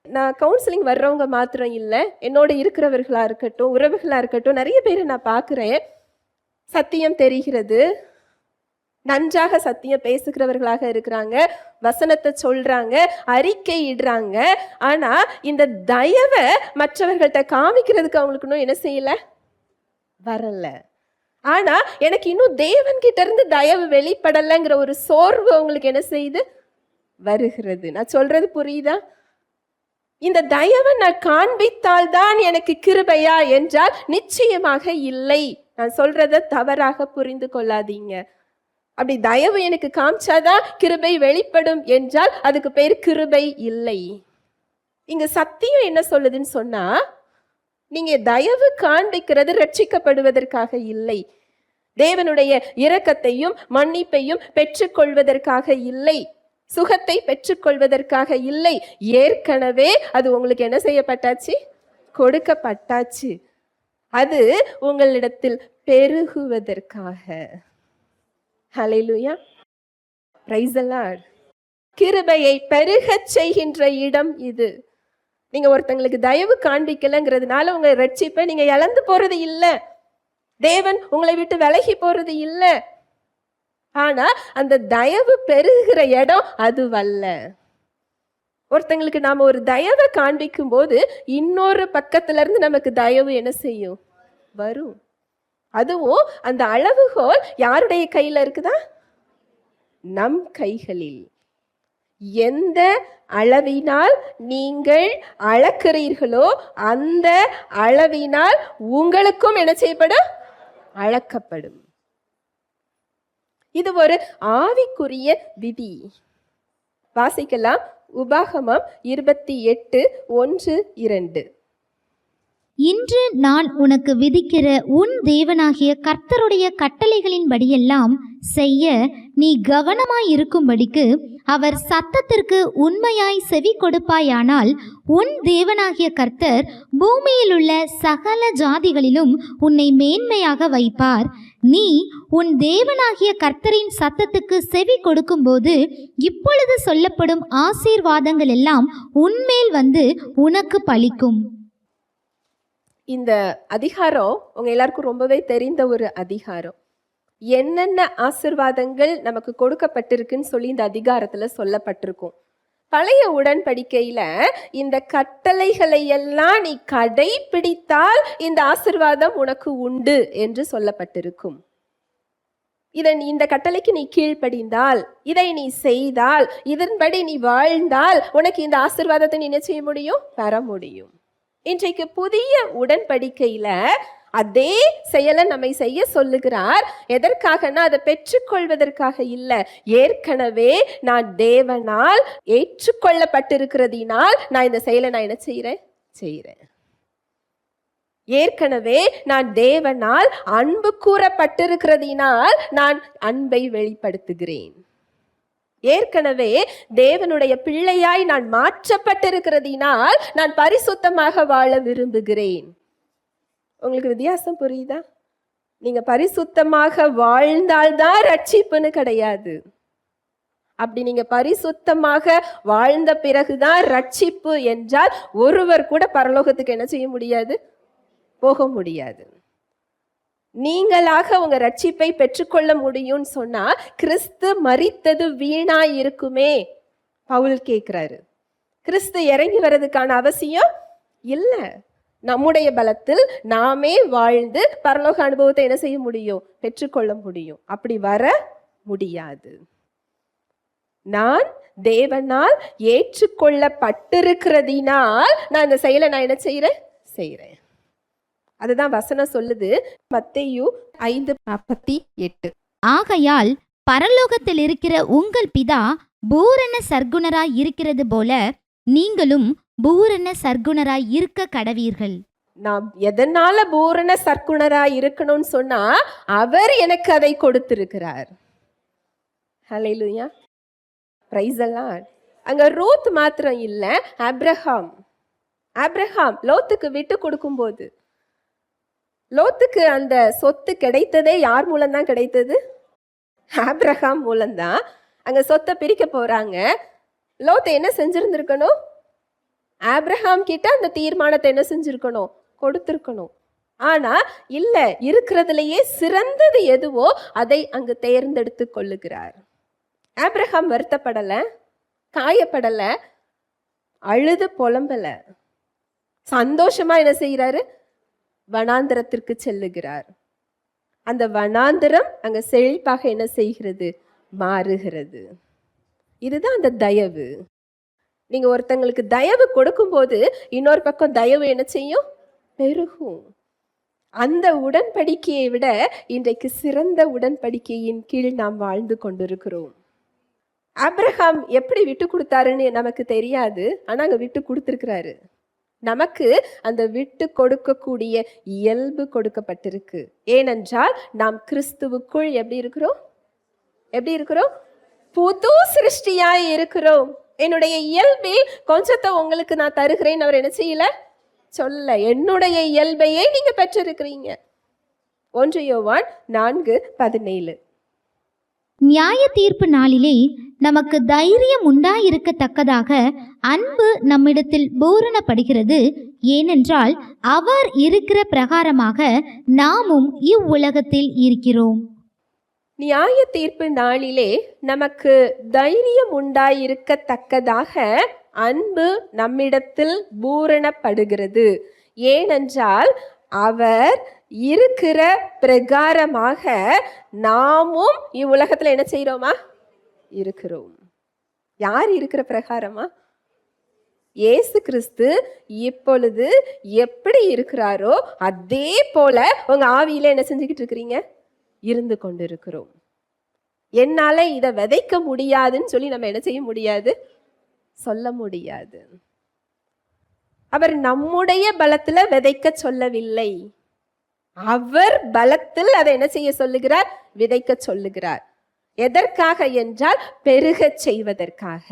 நான் கவுன்சிலிங் வர்றவங்க மாத்திரம் இல்லை, என்னோட இருக்கிறவர்களா இருக்கட்டும், உறவுகளா இருக்கட்டும், நிறைய பேரை நான் பார்க்குறேன். சத்தியம் தெரிகிறது, நன்றாக சத்தியம் பேசுகிறவர்களாக இருக்கிறாங்க, வசனத்தை சொல்றாங்க, அறிக்கை இடுறாங்க. ஆனா இந்த தயவை மற்றவர்கள்ட்ட காமிக்கிறதுக்கு அவங்களுக்கு இன்னும் என்ன செய்யல? வரல. ஆனா எனக்கு இன்னும் தேவன் கிட்ட இருந்து தயவு வெளிப்படலைங்கிற ஒரு சோர்வு அவங்களுக்கு என்ன செய்யுது? வருகிறது. நான் சொல்றது புரியுதா? இந்த தயவை நான் காண்பித்தால் தான் எனக்கு கிருபையா என்றால் நிச்சயமாக இல்லை. நான் சொல்றத தவறாக புரிந்து கொள்ளாதீங்க. அப்படி தயவு எனக்கு காமிச்சாதான் கிருபை வெளிப்படும் என்றால் அதுக்கு பேர் கிருபை இல்லை. இங்க சத்தியம் என்ன சொல்லுதுன்னு சொன்னா, நீங்க தயவு காண்பிக்கிறது ரட்சிக்கப்படுவதற்காக இல்லை, தேவனுடைய இரக்கத்தையும் மன்னிப்பையும் பெற்றுக்கொள்வதற்காக இல்லை, சுகத்தை பெற்றுக்கொள்வதற்காக இல்லை. ஏற்கனவே அது உங்களுக்கு என்ன செய்யப்பட்டாச்சு? கொடுக்கப்பட்டாச்சு. அது உங்களிடத்தில் பெருகுவதற்காக. ஹல்லேலூயா, பிரைஸ் தி லார்ட். கிருபையை பெருகச் செய்கின்ற இடம் இது. நீங்க ஒருத்தங்களுக்கு தயவு காண்பிக்கலங்கிறதுனால உங்க ரட்சிப்பை நீங்க இழந்து போறது இல்லை, தேவன் உங்களை விட்டு விலகி போறது இல்லை. ஆனா அந்த தயவு பெருகிற இடம் அதுவல்ல. ஒருத்தங்களுக்கு நாம ஒரு தயவை காண்பிக்கும் போது இன்னொரு பக்கத்துல இருந்து நமக்கு தயவு என்ன செய்யும்? வரும். அதுவும் அந்த அளவுகோல் யாருடைய கையில இருக்குதா? நம் கைகளில். எந்த அளவினால் நீங்கள் அளக்கிறீர்களோ அந்த அளவினால் உங்களுக்கும் என்ன செய்யப்படும்? அளக்கப்படும். இது ஒரு ஆவிக்குரிய விதி. வாசிக்கலாம். உபாகமம் 28:1-2. இன்று நான் உனக்கு விதிக்கிற உன் தேவனாகிய கர்த்தருடைய கட்டளைகளின்படியெல்லாம் செய்ய நீ கவனமாயிருக்கும்படிக்கு அவர் சத்தத்திற்கு உண்மையாய் செவி கொடுப்பாயானால் உன் தேவனாகிய கர்த்தர் பூமியில் உள்ள சகல ஜாதிகளிலும் உன்னை மேன்மையாக வைப்பார். நீ உன் தேவனாகிய கர்த்தரின் சத்தத்துக்கு செவி கொடுக்கும்போது இப்பொழுது சொல்லப்படும் ஆசீர்வாதங்கள் எல்லாம் உன்மேல் வந்து உனக்கு பலிக்கும். இந்த அதிகாரம் உங்க எல்லாருக்கும் ரொம்பவே தெரிந்த ஒரு அதிகாரம். என்னென்ன ஆசீர்வாதங்கள் நமக்கு கொடுக்கப்பட்டிருக்குன்னு சொல்லி இந்த அதிகாரத்துல சொல்லப்பட்டிருக்கும். பழைய உடன்படிக்கையில இந்த கட்டளைகளை எல்லாம் நீ கடைபிடித்தால் இந்த ஆசீர்வாதம் உனக்கு உண்டு என்று சொல்லப்பட்டிருக்கும். இந்த கட்டளைக்கு நீ கீழ்ப்படிந்தால், இதை நீ செய்தால், இதன்படி நீ வாழ்ந்தால் உனக்கு இந்த ஆசீர்வாதத்தை நீ என்ன செய்ய முடியும்? பெற முடியும். இன்றைக்கு புதிய உடன்படிக்கையில அதே செயலை நம்மை செய்ய சொல்லுகிறார். எதற்காகனா அதை பெற்றுக்கொள்வதற்காக இல்லை. ஏற்கனவே நான் தேவனால் ஏற்றுக்கொள்ளப்பட்டிருக்கிறதினால் நான் இந்த செயலை நான் என்ன செய்கிறேன். ஏற்கனவே நான் தேவனால் அன்பு கூறப்பட்டிருக்கிறதினால் நான் அன்பை வெளிப்படுத்துகிறேன். ஏற்கனவே தேவனுடைய பிள்ளையாய் நான் மாற்றப்பட்டிருக்கிறதினால் நான் பரிசுத்தமாக வாழ விரும்புகிறேன். உங்களுக்கு வித்தியாசம் புரியுதா? நீங்க பரிசுத்தமாக வாழ்ந்தால்தான் ரட்சிப்புன்னு கிடையாது. அப்படி நீங்க பரிசுத்தமாக வாழ்ந்த பிறகுதான் ரட்சிப்பு என்றால் ஒருவர் கூட பரலோகத்துக்கு என்ன செய்ய முடியாது? போக முடியாது. நீங்களாக உங்க ரட்சிப்பை பெற்றுக்கொள்ள முடியும்னு சொன்னா கிறிஸ்து மரித்தது வீணா இருக்குமே பவுல் கேட்கிறாரு. கிறிஸ்து இறங்கி வர்றதுக்கான அவசியம் இல்ல. நம்முடைய பலத்தில் நாமே வாழ்ந்து பரலோக அனுபவத்தை என்ன செய்ய முடியும்? பெற்றுக்கொள்ள முடியும். அப்படி வர முடியாது. நான் தேவனால் ஏற்றுக்கொள்ளப்பட்டிருக்கிறதினால் நான் இந்த செயலை நான் என்ன செய்யறேன். அதுதான் வசனம் சொல்லுது, மத்தேயு 5:48. ஆகையால் பரலோகத்தில் இருக்கிற உங்கள் பிதா பூரண சர்க்குணராய் இருக்கிறது போல நீங்களும் பூரண சர்க்குணராய் இருக்க கடவீர்கள். நாம் எதனால பூரண சர்க்குணராய் இருக்கணும்னு சொன்னா அவர் எனக்கு அதை கொடுத்திருக்கிறார். ஹல்லேலூயா, பிரைஸ் தி லார்ட். அங்க ரூத் மாத்திரம் இல்ல, ஆபிரகாம் லோத்துக்கு விட்டு கொடுக்கும்போது, லோத்துக்கு அந்த சொத்து கிடைத்ததே யார் மூலம்தான் கிடைத்தது? ஆபிரகாம் மூலம்தான். அங்க சொத்தை பிரிக்க போறாங்க. லோத்து என்ன செஞ்சிருந்திருக்கணும்? ஆபிரகாம் கிட்ட அந்த தீர்மானத்தை என்ன செஞ்சிருக்கணும்? கொடுத்திருக்கணும். ஆனா இல்ல, இருக்கிறதுலயே சிறந்தது எதுவோ அதை அங்கு தேர்ந்தெடுத்து கொள்ளுகிறார். ஆபிரகாம் வருத்தப்படல, காயப்படல, அழுது புலம்பல, சந்தோஷமா என்ன செய்யறாரு? வனாந்திரத்திற்கு செல்லுகிறார். அந்த வனாந்திரம் அங்க செழிப்பாக என்ன செய்கிறது? மாறுகிறது. இதுதான் அந்த தயவு. நீங்க ஒருத்தங்களுக்கு தயவு கொடுக்கும்போது இன்னொரு பக்கம் தயவு என்ன செய்யும்? பெருகும். அந்த உடன்படிக்கையை விட இன்றைக்கு சிறந்த உடன்படிக்கையின் கீழ் நாம் வாழ்ந்து கொண்டிருக்கிறோம். ஆபிரகாம் எப்படி விட்டு கொடுத்தாருன்னு நமக்கு தெரியாது. ஆனா அங்க விட்டு கொடுத்திருக்கிறாரு. நமக்கு அந்த விட்டு கொடுக்கக்கூடிய இயல்பு கொடுக்கப்பட்டிருக்கு. ஏனென்றால் நாம் கிறிஸ்துவுக்குள் எப்படி இருக்கிறோம்? புது சிருஷ்டியாய் இருக்கிறோம். என்னுடைய இயல்பில் கொஞ்சத்தை உங்களுக்கு நான் தருகிறேன் அவர் என்ன செய்யல சொல்ல. என்னுடைய இயல்பையே நீங்க பெற்றிருக்கிறீங்க. 1 யோவான் 4:17. நியாய தீர்ப்பு நாளிலே நமக்கு தைரியம் உண்டாயிருக்கத்தக்கதாக அன்பு நம்மிடத்தில் பூரணப்படுகிறது. ஏனென்றால் அவர் இருக்கிற பிரகாரமாக நாமும் இவ்வுலகத்தில் இருக்கிறோம். நியாய தீர்ப்பு நாளிலே நமக்கு தைரியம் உண்டாயிருக்கத்தக்கதாக அன்பு நம்மிடத்தில் பூரணப்படுகிறது. ஏனென்றால் அவர் இருக்கிற பிரகாரமாக நாமும் இவ்வுலகத்துல என்ன செய்யறோமா? இருக்கிறோம். யார் இருக்கிற பிரகாரமா? இயேசு கிறிஸ்து இப்பொழுது எப்படி இருக்கிறாரோ அதே போல உங்க ஆவியில என்ன செஞ்சுக்கிட்டு இருக்கிறீங்க? இருந்து கொண்டு இருக்கிறோம். என்னால இதை விதைக்க முடியாதுன்னு சொல்லி நம்ம என்ன செய்ய முடியாது? சொல்ல முடியாது. அவர் நம்முடைய பலத்துல விதைக்க சொல்லவில்லை. அவர் பலத்தில் அதை என்ன செய்ய சொல்லுகிறார்? விதைக்க சொல்லுகிறார். எதற்காக என்றால் பெருக செய்வதற்காக.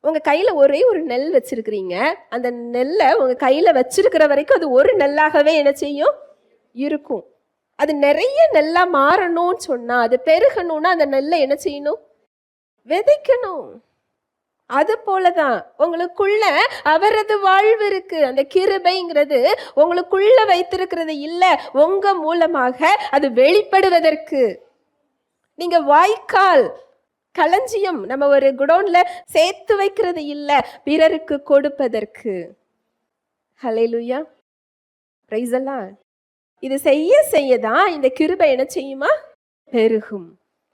உங்க கையில ஒரே ஒரு நெல் வச்சிருக்கிறீங்க. அந்த நெல்லை உங்க கையில வச்சிருக்கிற வரைக்கும் அது ஒரு நெல்லாகவே என்ன செய்யும்? இருக்கும். அது நிறைய நெல்லா மாறணும்னு சொன்னா, அது பெருகணும்னா அந்த நெல்லை என்ன செய்யணும்? விதைக்கணும். அது போலதான் உங்களுக்குள்ள அவரது வாழ்வு இருக்கு. அந்த கிருபைங்கிறது உங்களுக்குள்ள வைத்திருக்கிறது இல்ல, உங்க மூலமாக அது வெளிப்படுவதற்கு. நீங்க வாய்க்கால் களஞ்சியம் நம்ம ஒரு குடோன்ல சேர்த்து வைக்கிறது இல்ல, பிறருக்கு கொடுப்பதற்கு. ஹல்லேலூயா, பிரைஸ் தி லார்ட். இது செய்யதான் இந்த கிருபை என்ன செய்யுமா? பெருகும்.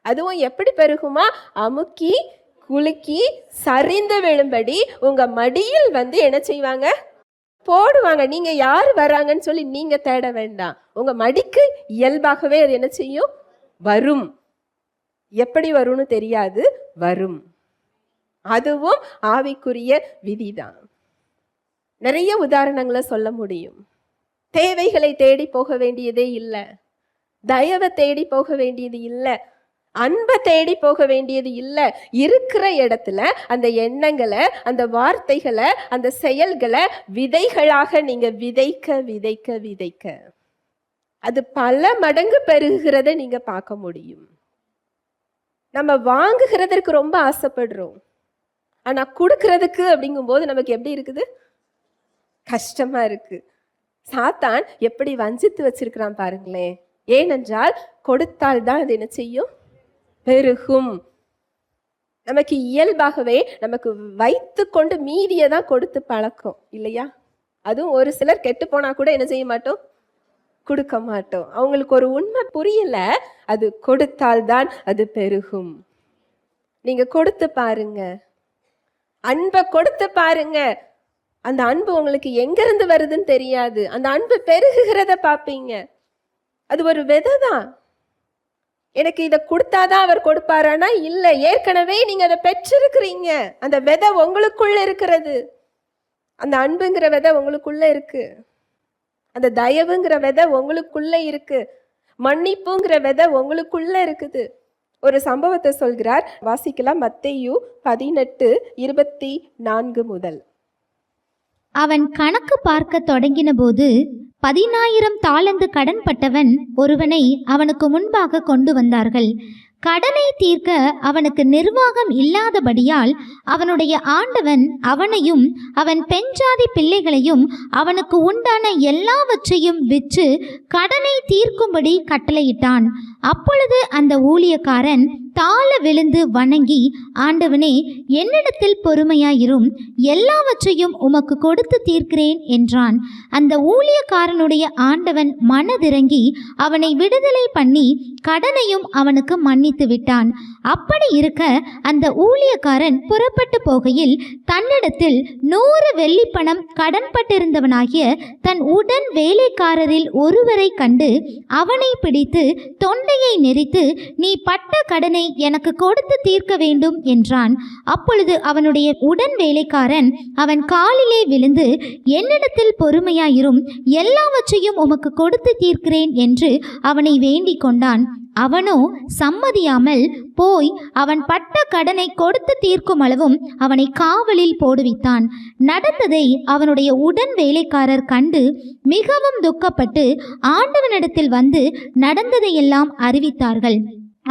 அதுவும் எப்படி பெருகுமா? அமுக்கி குலுக்கி சரிந்து விழும்படி உங்க மடியில் வந்து என்ன செய்வாங்க? போடுவாங்க. நீங்க யார் வராங்கன்னு சொல்லி நீங்க தேட வேண்டாம். உங்க மடிக்கு இயல்பாகவே அது என்ன செய்யும்? வரும். எப்படி வரும்னு தெரியாது, வரும். அதுவும் ஆவிக்குரிய விதிதான். நிறைய உதாரணங்களை சொல்ல முடியும். தேவைகளை தேடி போக வேண்டியதே இல்லை, தயவை தேடி போக வேண்டியது இல்லை. அன்பை தேடி போக வேண்டியது இல்லை. இருக்கிற இடத்துல அந்த எண்ணங்களை, அந்த வார்த்தைகளை, அந்த செயல்களை விதைகளாக நீங்க விதைக்க விதைக்க விதைக்க அது பல மடங்கு பெருகுகிறத நீங்க பார்க்க முடியும். நம்ம வாங்குகிறதற்கு ரொம்ப ஆசைப்படுறோம், ஆனா கொடுக்கறதுக்கு அப்படிங்கும்போது நமக்கு எப்படி இருக்குது? கஷ்டமா இருக்கு. சாத்தான் எப்படி வஞ்சித்து வச்சிருக்கிறான் பாருங்களேன். ஏனென்றால் கொடுத்தால் தான் அது என்ன செய்யும்? பெருகும். நமக்கு இயல்பாகவே நமக்கு வைத்து கொண்டு மீதியை தான் கொடுத்து பழக்கம் இல்லையா? அதுவும் ஒரு சிலர் கெட்டு போனா கூட என்ன செய்ய மாட்டோம்? கொடுக்க மாட்டோம். அவங்களுக்கு ஒரு உண்மை புரியல, அது கொடுத்தால்தான் அது பெருகும். நீங்க கொடுத்து பாருங்க, அன்பை கொடுத்து பாருங்க. அந்த அன்பு உங்களுக்கு எங்கிருந்து வருதுன்னு தெரியாது. அந்த அன்பு பெருகுகிறத பார்ப்பீங்க. அது ஒரு விதை தான். எனக்கு இதை கொடுத்தாதான் அவர் கொடுப்பாரானா இல்லை, ஏற்கனவே நீங்க அதை பெற்றிருக்கிறீங்க. அந்த விதை உங்களுக்குள்ள இருக்கிறது. அந்த அன்புங்கிற விதை உங்களுக்குள்ள இருக்கு. அந்த தயவுங்கிற விதை உங்களுக்குள்ள இருக்கு. மன்னிப்புங்கிற விதை உங்களுக்குள்ள இருக்குது. ஒரு சம்பவத்தை சொல்கிறார், வாசிக்கலாம். மத்தேயு 18:24 முதல். அவன் கணக்கு பார்க்க தொடங்கின போது 10,000 தாலந்து கடன் பட்டவன் ஒருவனை அவனுக்கு முன்பாக கொண்டு வந்தார்கள். கடனை தீர்க்க அவனுக்கு நிர்வாகம் இல்லாதபடியால் அவனுடைய ஆண்டவன் அவனையும் அவன் பெண்ஜாதி பிள்ளைகளையும் அவனுக்கு உண்டான எல்லாவற்றையும் விற்று கடனை தீர்க்கும்படி கட்டளையிட்டான். அப்பொழுது அந்த ஊழியக்காரன் தாழ விழுந்து வணங்கி, ஆண்டவனே, என்னிடத்தில் பொறுமையாயிரும், எல்லாவற்றையும் உமக்கு கொடுத்து தீர்க்கிறேன் என்றான். அந்த ஊழியக்காரனுடைய ஆண்டவன் மனதிறங்கி அவனை விடுதலை பண்ணி கடனையும் அவனுக்கு மன்னித்து விட்டான். அப்படி இருக்க அந்த ஊழியக்காரன் புறப்பட்டு போகையில் தன்னிடத்தில் 100 வெள்ளிப்பணம் கடன்பட்டிருந்தவனாகிய தன் உடன் வேலைக்காரரில் ஒருவரை கண்டு அவனை பிடித்து தொண்டையை நெரித்து, நீ பட்ட கடனை எனக்கு கொடுத்து தீர்க்க வேண்டும் என்றான். அப்பொழுது அவனுடைய உடன் வேலைக்காரன் அவன் காலிலே விழுந்து, என்னிடத்தில் பொறுமையாயிரும், எல்லாவற்றையும் உமக்கு கொடுத்து தீர்க்கிறேன் என்று அவனை வேண்டிக் கொண்டான். அவனோ சம்மதியாமல் போய் அவன் பட்ட கடனை கொடுத்து தீர்க்கும் அளவும் அவனை காவலில் போடுவித்தான். நடந்ததை அவனுடைய உடன் வேலைக்காரர் கண்டு மிகவும் துக்கப்பட்டு ஆண்டவனிடத்தில் வந்து நடந்ததையெல்லாம் அறிவித்தார்கள்.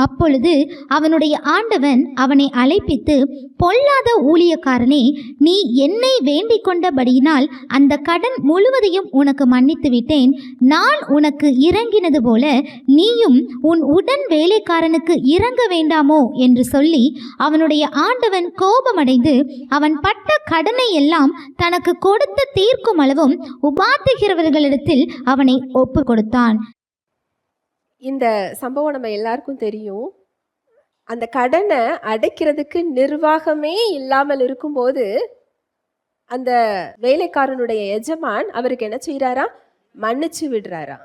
அப்பொழுது அவனுடைய ஆண்டவன் அவனை அழைப்பித்து, பொல்லாத ஊழியக்காரனே, நீ என்னை வேண்டிக் கொண்டபடியினால் அந்த கடன் முழுவதையும் உனக்கு மன்னித்து விட்டேன். நான் உனக்கு இறங்கினது போல நீயும் உன் உடன் வேலைக்காரனுக்கு இறங்க வேண்டாமோ என்று சொல்லி அவனுடைய ஆண்டவன் கோபமடைந்து அவன் பட்ட கடனை எல்லாம் தனக்கு கொடுத்து தீர்க்கும் அளவும் உபாத்துகிறவர்களிடத்தில் அவனை ஒப்பு கொடுத்தான். இந்த சம்பவம் நம்ம எல்லாருக்கும் தெரியும். அந்த கடனை அடைக்கிறதுக்கு நிர்வாகமே இல்லாமல் இருக்கும்போது அந்த வேலைக்காரனுடைய எஜமான் அவருக்கு என்ன செய்யறாரா? மன்னிச்சு விடுறாரா.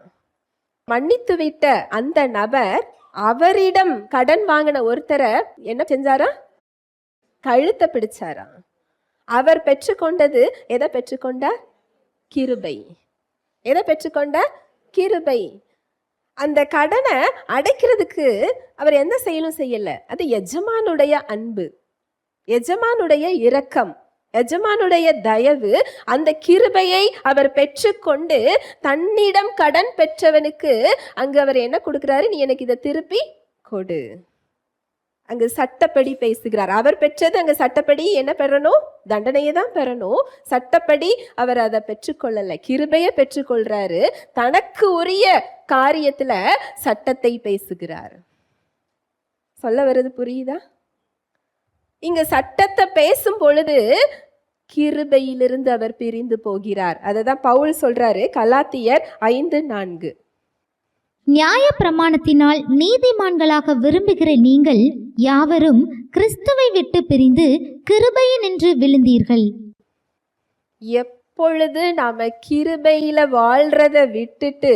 மன்னித்து விட்ட அந்த நபர் அவரிடம் கடன் வாங்கின ஒருத்தரை என்ன செஞ்சாரா? கழுத்தை பிடிச்சாரா. அவர் பெற்றுக்கொண்டது எதை பெற்றுக்கொண்டார்? கிருபை. எதை பெற்றுக்கொண்டார்? கிருபை. அந்த கடனை அடைக்கிறதுக்கு அவர் எந்த செயலும் செய்யல. அது எஜமானுடைய அன்பு, எஜமானுடைய இரக்கம், எஜமானுடைய தயவு. அந்த கிருபையை அவர் பெற்றுக்கொண்டு தன்னிடம் கடன் பெற்றவனுக்கு அங்கு அவர் என்ன கொடுக்கிறாரு? நீ எனக்கு இதை திருப்பி கொடு. அங்கு சட்டப்படி பேசுகிறார். அவர் பெற்றது அங்கு சட்டப்படி என்ன பெறணும்? தண்டனையை தான் பெறணும். சட்டப்படி அவர் அதை பெற்றுக்கொள்ளல, கிருபையை பெற்றுக்கொள்றாரு. தனக்கு உரிய காரியத்துல சட்டத்தை பேசுகிறார். சொல்ல வருது புரியுதா? இங்க சட்டத்தை பேசும் பொழுது கிருபையிலிருந்து அவர் பிரிந்து போகிறார். அததான் பவுல் சொல்றாரு, கலாத்தியர் 5:4. நியாய பிரமாணத்தினால் நீதிமான்களாக விரும்புகிற நீங்கள் யாவரும் கிறிஸ்துவை விட்டு பிரிந்து கிருபையினின்று விழுந்தீர்கள். எப்பொழுது நாம கிருபையில வாழ்றத விட்டுட்டு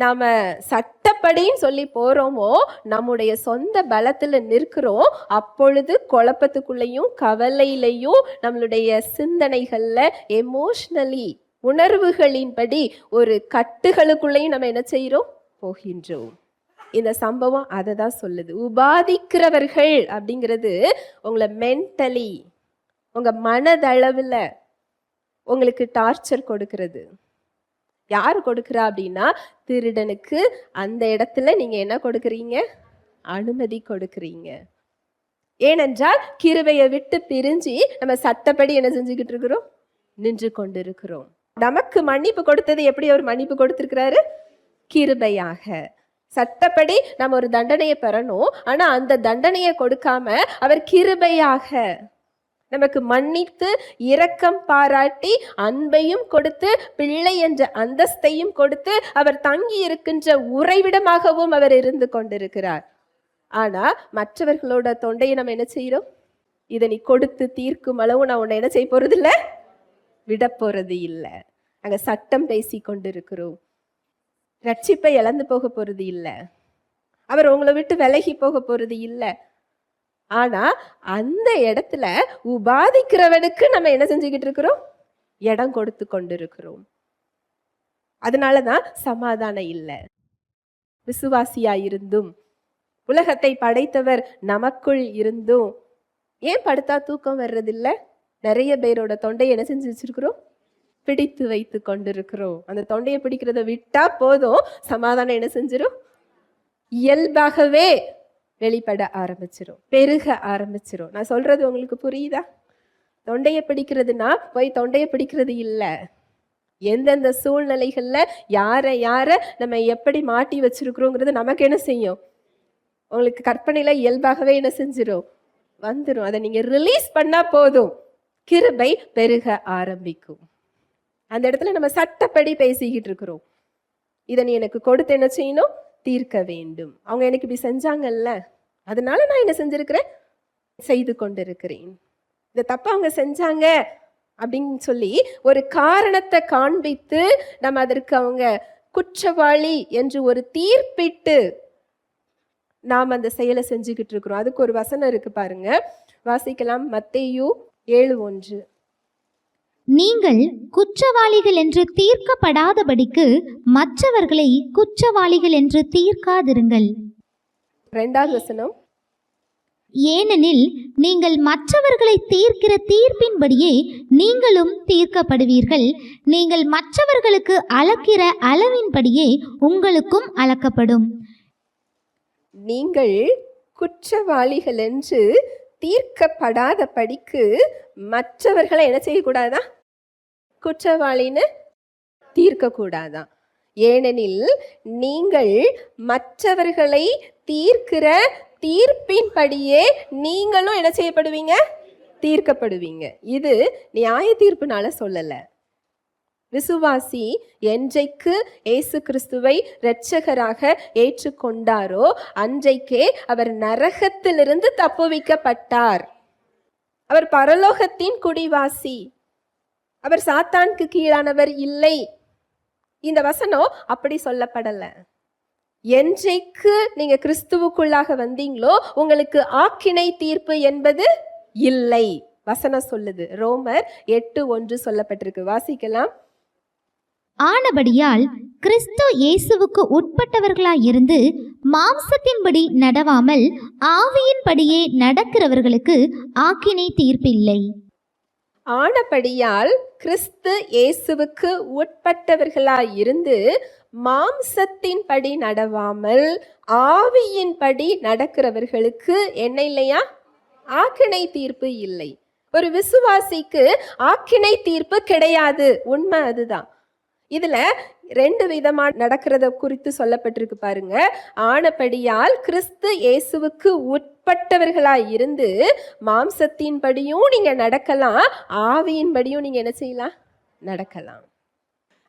நாம சட்டப்படின்னு சொல்லி போறோமோ, நம்முடைய சொந்த பலத்துல நிற்கிறோம், அப்பொழுது குழப்பத்துக்குள்ளேயும் கவலையிலையும் நம்மளுடைய சிந்தனைகள்ல எமோஷனலி உணர்வுகளின்படி ஒரு கட்டுகளுக்குள்ளேயும் நம்ம என்ன செய்யறோம்? போகின்றோம். இந்த சம்பவம் அதை தான் சொல்லுது. உபாதிக்கிறவர்கள் அப்படிங்கிறது உங்களை மென்டலி, உங்க மனதளவில் உங்களுக்கு டார்ச்சர் கொடுக்கிறது. யார் கொடுக்குறா அப்படின்னா, திருடனுக்கு அந்த இடத்துல நீங்க என்ன கொடுக்குறீங்க? அனுமதி கொடுக்குறீங்க. ஏனென்றால் கிருபையை விட்டு பிரிஞ்சு நம்ம சட்டப்படி என்ன செஞ்சுக்கிட்டு இருக்கிறோம்? நின்று கொண்டு இருக்கிறோம். நமக்கு மன்னிப்பு கொடுத்தது எப்படி அவர் மன்னிப்பு கொடுத்திருக்கிறாரு? கிருபையாக. சட்டப்படி நம்ம ஒரு தண்டனையை பெறணும், ஆனா அந்த தண்டனையை கொடுக்காம அவர் கிருபையாக நமக்கு மன்னித்து இரக்கம் பாராட்டி அன்பையும் கொடுத்து பிள்ளை என்ற அந்தஸ்தையும் கொடுத்து அவர் தங்கி இருக்கின்ற உறைவிடமாகவும் அவர் இருந்து கொண்டிருக்கிறார். ஆனா மற்றவர்களோட தொண்டையை நம்ம என்ன செய்யறோம்? இதை நீ கொடுத்து தீர்க்கும் அளவு நான் உன்னை என்ன செய்ய போறது இல்லை, விட போறது இல்லை. அங்க சட்டம் பேசி கொண்டிருக்கிறோம். ரட்சிப்பை இழந்து போக போறது இல்லை, அவர் உங்களை விட்டு விலகி போக போறது இல்லை. ஆனா அந்த இடத்துல உபாதிக்கிறவனுக்கு நம்ம என்ன செஞ்சுக்கிட்டு இருக்கிறோம்? இடம் கொடுத்து கொண்டிருக்கிறோம். அதனாலதான் சமாதானம் இல்லை. விசுவாசியா இருந்தும், உலகத்தை படைத்தவர் நமக்குள் இருந்தும் ஏன் படுத்தா தூக்கம் வர்றதில்லை? நிறைய பேரோட தொண்டையை என்ன செஞ்சு வச்சிருக்கிறோம்? பிடித்து வைத்து கொண்டிருக்கிறோம். அந்த தொண்டையை பிடிக்கிறத விட்டா போதும், சமாதானம் என்ன செஞ்சிடும்? இயல்பாகவே வெளிப்பட ஆரம்பிச்சிடும், பெருக ஆரம்பிச்சிடும். நான் சொல்றது உங்களுக்கு புரியுதா? தொண்டையை பிடிக்கிறதுனா போய் தொண்டையை பிடிக்கிறது இல்லை. எந்தெந்த சூழ்நிலைகள்ல யாரை நம்ம எப்படி மாட்டி வச்சிருக்கிறோங்கிறது நமக்கு என்ன செய்யும்? உங்களுக்கு கற்பனையில இயல்பாகவே என்ன செஞ்சிடும்? வந்துடும். அதை நீங்க ரிலீஸ் பண்ணா போதும், கிருபை பெருக ஆரம்பிக்கும். அந்த இடத்துல நம்ம சட்டப்படி பேசிக்கிட்டு இருக்கிறோம். இதை நீ எனக்கு கொடுத்து என்ன செய்யணும்? தீர்க்க வேண்டும். அவங்க எனக்கு இப்படி செஞ்சாங்கல்ல, அதனால நான் என்ன செஞ்சிருக்கிறேன்? செய்து கொண்டிருக்கிறேன். இந்த தப்ப அவங்க செஞ்சாங்க அப்படின்னு சொல்லி ஒரு காரணத்தை காண்பித்து நம்ம அதற்கு அவங்க குற்றவாளி என்று ஒரு தீர்ப்பிட்டு நாம் அந்த செயலை செஞ்சுக்கிட்டு இருக்கிறோம். அதுக்கு ஒரு வசனம் இருக்கு பாருங்க, வாசிக்கலாம். மத்தேயு 7:1. நீங்கள் குற்றவாளிகள் என்று தீர்க்கப்படாதபடிக்கு மற்றவர்களை குற்றவாளிகள் என்று தீர்க்காதிருங்கள். 2வது வசனம். ஏனெனில் நீங்கள் மற்றவர்களை தீர்க்கிற தீர்ப்பின்படியே நீங்களும் தீர்க்கப்படுவீர்கள். நீங்கள் மற்றவர்களுக்கு அளக்கிற அளவின்படியே உங்களுக்கும் அளக்கப்படும். நீங்கள் குற்றவாளிகள் என்று தீர்க்கப்படாத படிக்கு மற்றவர்களை என்ன செய்யக்கூடாதா? குற்றவாளின்னு தீர்க்கக்கூடாதா? ஏனெனில் நீங்கள் மற்றவர்களை தீர்க்கிற தீர்ப்பின்படியே நீங்களும் என்ன செய்யப்படுவீங்க? தீர்க்கப்படுவீங்க. இது நியாய தீர்ப்புனால சொல்லல. விசுவாசி என்றைக்கு இயேசு கிறிஸ்துவை இரட்சகராக ஏற்றுக்கொண்டாரோ அன்றைக்கே அவர் நரகத்திலிருந்து தப்புவிக்கப்பட்டார். அவர் பரலோகத்தின் குடிவாசி. அவர் சாத்தானுக்கு கீழானவர் இல்லை. இந்த வசனம் அப்படி சொல்லப்படல. என்றைக்கு நீங்க கிறிஸ்துவுக்குள்ளாக வந்தீங்களோ உங்களுக்கு ஆக்கினை தீர்ப்பு என்பது இல்லை, வசனம் சொல்லுது. ரோமர் 8:1 சொல்லப்பட்டிருக்கு, வாசிக்கலாம். ஆனபடியால் கிறிஸ்து இயேசுவுக்கு உட்பட்டவர்களாயிருந்து மாம்சத்தின்படி நடவாமல் ஆவியின்படியே நடக்கிறவர்களுக்கு ஆக்கினை தீர்ப்பில்லை. ஆனபடியால் கிறிஸ்து இயேசுவுக்கு உட்பட்டவர்களாயிருந்து மாம்சத்தின்படி நடவாமல் ஆவியின்படி நடக்கிறவர்களுக்கு என்ன இல்லையா? ஆக்கினை தீர்ப்பு இல்லை. ஒரு விசுவாசிக்கு ஆக்கினை தீர்ப்பு கிடையாது, உண்மை அதுதான். இதுல 2 விதமா நடக்கிறத குறித்து சொல்லப்பட்டிருக்கு பாருங்க. ஆனபடியால் கிறிஸ்து இயேசுவுக்கு உட்பட்டவர்களாய் இருந்து மாம்சத்தின்படியும் நீங்க நடக்கலாம், ஆவியின்படியும் நீங்க என்ன செய்யலாம்? நடக்கலாம்.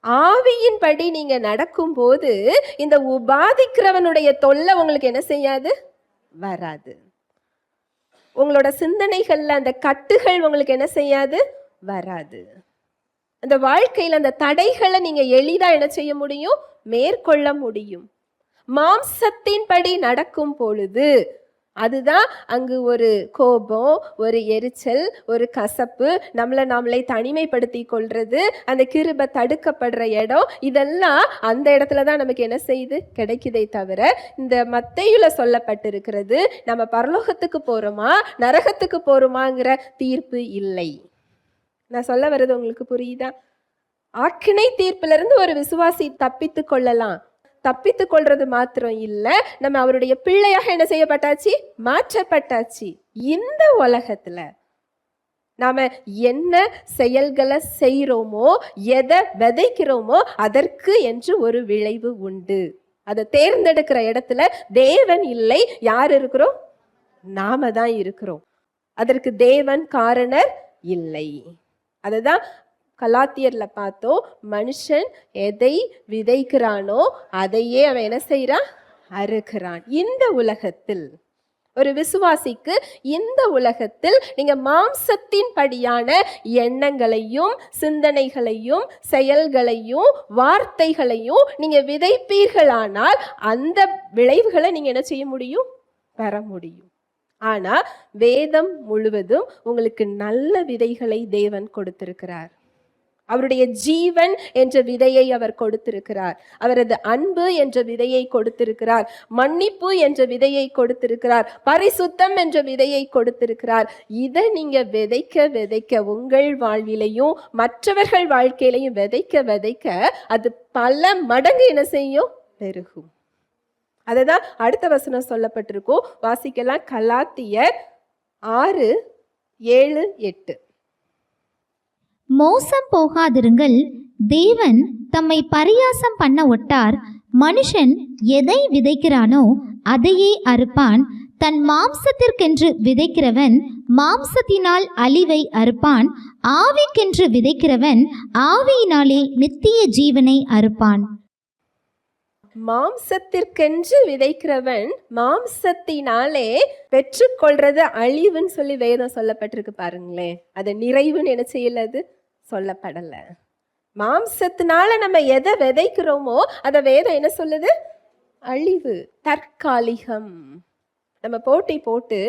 ஆவியின்படி நீங்க நடக்கும் போது இந்த உபாதிக்கிறவனுடைய தொல்லை உங்களுக்கு என்ன செய்யாது? வராது. உங்களோட சிந்தனைகள்ல அந்த கட்டுகள் உங்களுக்கு என்ன செய்யாது? வராது. அந்த வாழ்க்கையில் அந்த தடைகளை நீங்க எளிதா என்ன செய்ய முடியும்? மேற்கொள்ள முடியும். மாம்சத்தின்படி நடக்கும் பொழுது அதுதான் அங்கு ஒரு கோபம், ஒரு எரிச்சல், ஒரு கசப்பு, நம்மளை நாமளே தனிமைப்படுத்தி கொள்றது, அந்த கிருபை தடுக்கப்படுற இடம், இதெல்லாம் அந்த இடத்துல தான் நமக்கு என்ன செய்யுது, கிடைக்குதே தவிர இந்த மத்தேயுல சொல்லப்பட்டிருக்கிறது நம்ம பரலோகத்துக்கு போறோமா நரகத்துக்கு போறோமாங்கிற தீர்ப்பு இல்லை. நான் சொல்ல வர்றது உங்களுக்கு புரியுதா? ஆக்கினை தீர்ப்பிலிருந்து ஒரு விசுவாசி தப்பித்து கொள்ளலாம். தப்பித்து கொள்றது மாத்திரம் இல்ல, நம்ம அவருடைய பிள்ளையாக என்ன செய்யப்பட்டாச்சு, மாற்றப்பட்டாச்சு. இந்த உலகத்துல நாம என்ன செயல்களை செய்யறோமோ, எதை விதைக்கிறோமோ அதற்கு என்று ஒரு விளைவு உண்டு. அதை தேர்ந்தெடுக்கிற இடத்துல தேவன் இல்லை, யார் இருக்கிறோம்? நாம தான் இருக்கிறோம். அதற்கு தேவன் காரணர் இல்லை. அதுதான் கலாத்தியர்ல பார்த்தோம். மனுஷன் எதை விதைக்கிறானோ அதையே அவன் என்ன செய்யறான், அறுக்கிறான். இந்த உலகத்தில் ஒரு விசுவாசிக்கு இந்த உலகத்தில் நீங்க மாம்சத்தின் படியான எண்ணங்களையும் சிந்தனைகளையும் செயல்களையும் வார்த்தைகளையும் நீங்க விதைப்பீர்களானால் அந்த விளைவுகளை நீங்க என்ன செய்ய முடியும், பெற முடியும். ஆனா வேதம் முழுவதும் உங்களுக்கு நல்ல விதைகளை தேவன் கொடுத்திருக்கிறார். அவருடைய ஜீவன் என்ற விதையை அவர் கொடுத்திருக்கிறார். அவரது அன்பு என்ற விதையை கொடுத்திருக்கிறார். மன்னிப்பு என்ற விதையை கொடுத்திருக்கிறார். பரிசுத்தம் என்ற விதையை கொடுத்திருக்கிறார். இதை நீங்க விதைக்க விதைக்க உங்கள் வாழ்விலையும் மற்றவர்கள் வாழ்க்கையிலையும் விதைக்க விதைக்க அது பல மடங்கு என்ன செய்யும், பெருகும். அதுதான் அடுத்த வசனம் சொல்லப்பட்டிருக்கும். வாசிக்கலாம். கலாத்தியர் 6:7-8. மோசம் போகாதிருங்கள். தேவன் தம்மை பரியாசம் பண்ண ஒட்டார். மனுஷன் எதை விதைக்கிறானோ அதையே அறுப்பான். தன் மாம்சத்திற்கென்று விதைக்கிறவன் மாம்சத்தினால் அழிவை அறுப்பான். ஆவிக்கென்று விதைக்கிறவன் ஆவியினாலே நித்திய ஜீவனை அறுப்பான். மாம்சத்திற்கென்று விதைக்கிறவன் மாம்சத்தினாலே பெற்றுக்கொள்றது அழிவுன்னு சொல்லி வேதம் சொல்லப்பட்டிருக்கு பாருங்களேன். அது நிறைவுன்னு என்ன செய்யலது சொல்லப்படல. மாம்சத்தினால நம்ம எதை விதைக்கிறோமோ அதை வேதம் என்ன சொல்லுது, அழிவு, தற்காலிகம். நம்ம போட்டி போட்டு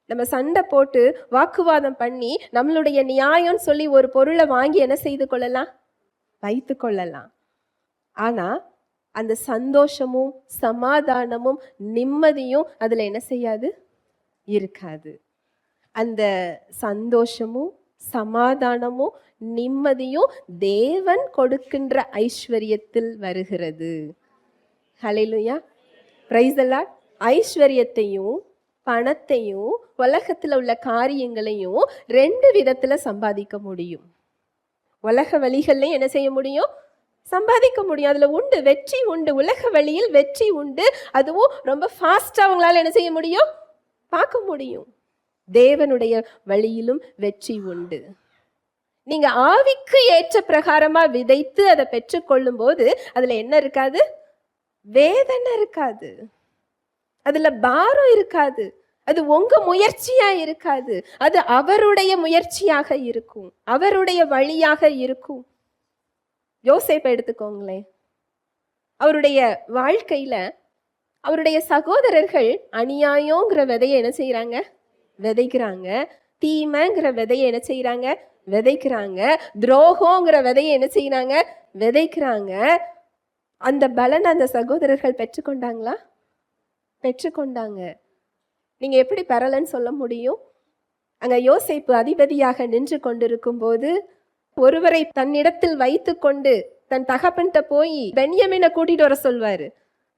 நம்ம சண்டை போட்டு வாக்குவாதம் பண்ணி நம்மளுடைய நியாயம்னு சொல்லி ஒரு பொருளை வாங்கி என்ன செய்து கொள்ளலாம், வைத்து கொள்ளலாம். ஆனா அந்த சந்தோஷமும் சமாதானமும் நிம்மதியும் அதுல என்ன செய்யாது, இருக்காது. அந்த சந்தோஷமும் சமாதானமும் நிம்மதியும் தேவன் கொடுக்கின்ற ஐஸ்வர்யத்தில் வருகிறது. ஹல்லேலூயா, பிரைஸ் தி லார்ட். ஐஸ்வர்யத்தையும் பணத்தையும் உலகத்துல உள்ள காரியங்களையும் 2 விதத்துல சம்பாதிக்க முடியும். உலக வழிகள்லையும் என்ன செய்ய முடியும், சம்பாதிக்க முடியும். அதுல உண்டு, வெற்றி உண்டு. உலக வழியில் வெற்றி உண்டு. அதுவும் ரொம்ப ஃபாஸ்டா அவங்களால என்ன செய்ய முடியும், பார்க்க முடியும். தேவனுடைய வழியிலும் வெற்றி உண்டு. நீங்க ஆவிக்கு ஏற்ற பிரகாரமா விதைத்து அதை பெற்றுக்கொள்ளும் போது அதுல என்ன இருக்காது, வேதனை இருக்காது, அதுல பாரம் இருக்காது, அது உங்க முயற்சியா இருக்காது, அது அவருடைய முயற்சியாக இருக்கும், அவருடைய வழியாக இருக்கும். யோசேப்பை எடுத்துக்கோங்களேன். அவருடைய வாழ்க்கையில அவருடைய சகோதரர்கள் அநியாயங்கிற விதையை என்ன செய்யறாங்க, விதைக்கிறாங்க. தீமைங்கிற விதையை என்ன செய்யறாங்க, விதைக்கிறாங்க. துரோகங்கிற விதையை என்ன செய்யறாங்க, விதைக்கிறாங்க. அந்த பலன் அந்த சகோதரர்கள் பெற்றுக்கொண்டாங்களா? பெற்றுக்கொண்டாங்க. நீங்க எப்படி பெறலன்னு சொல்ல முடியும்? அங்க யோசேப்பு அதிபதியாக நின்று கொண்டிருக்கும் போது ஒருவரை தன்னிடத்தில் வைத்து கொண்டு தன் தகப்பன்கிட்ட போய் பென்யமீனை கூட்டிட்டு வர சொல்வாரு.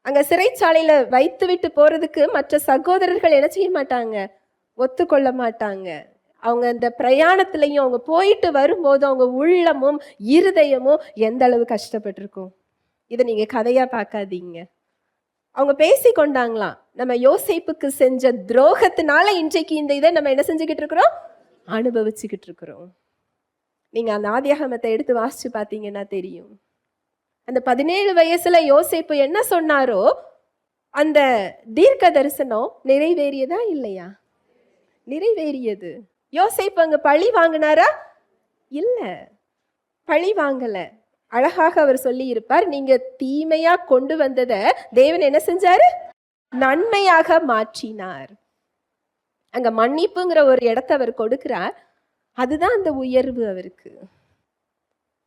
அங்க சிறைச்சாலையில வைத்து விட்டு போறதுக்கு மற்ற சகோதரர்கள் என்ன செய்ய மாட்டாங்க, ஒத்துக்கொள்ள மாட்டாங்க. அவங்க அந்த பிரயாணத்திலையும் அவங்க போயிட்டு வரும்போது அவங்க உள்ளமும் இருதயமும் எந்த அளவு கஷ்டப்பட்டிருக்கும். இதை நீங்க கதையா பார்க்காதீங்க. அவங்க பேசி கொண்டாங்களாம், நம்ம யோசேப்புக்கு செஞ்ச துரோகத்தினால இன்றைக்கு இந்த இதை நம்ம என்ன செஞ்சுக்கிட்டு இருக்கிறோம், அனுபவிச்சுக்கிட்டு இருக்கிறோம். நீங்க அந்த ஆதியாகமத்தை எடுத்து வாசிச்சு பார்த்தீங்கன்னா தெரியும். அந்த 17 வயசுல யோசேப்பு என்ன சொன்னாரோ அந்த தீர்க்க தரிசனம் நிறைவேறியதா இல்லையா? நிறைவேறியது. யோசேப்பு அங்க பழி வாங்கினாரா? இல்ல, பழி வாங்கல. அழகாக அவர் சொல்லி இருப்பார், நீங்க தீமையா கொண்டு வந்ததை தேவன் என்ன செஞ்சாரு, நன்மையாக மாற்றினார். அங்க மன்னிப்புங்கிற ஒரு இடத்தை அவர் கொடுக்கிறார். அதுதான் அந்த உயர்வு அவருக்கு.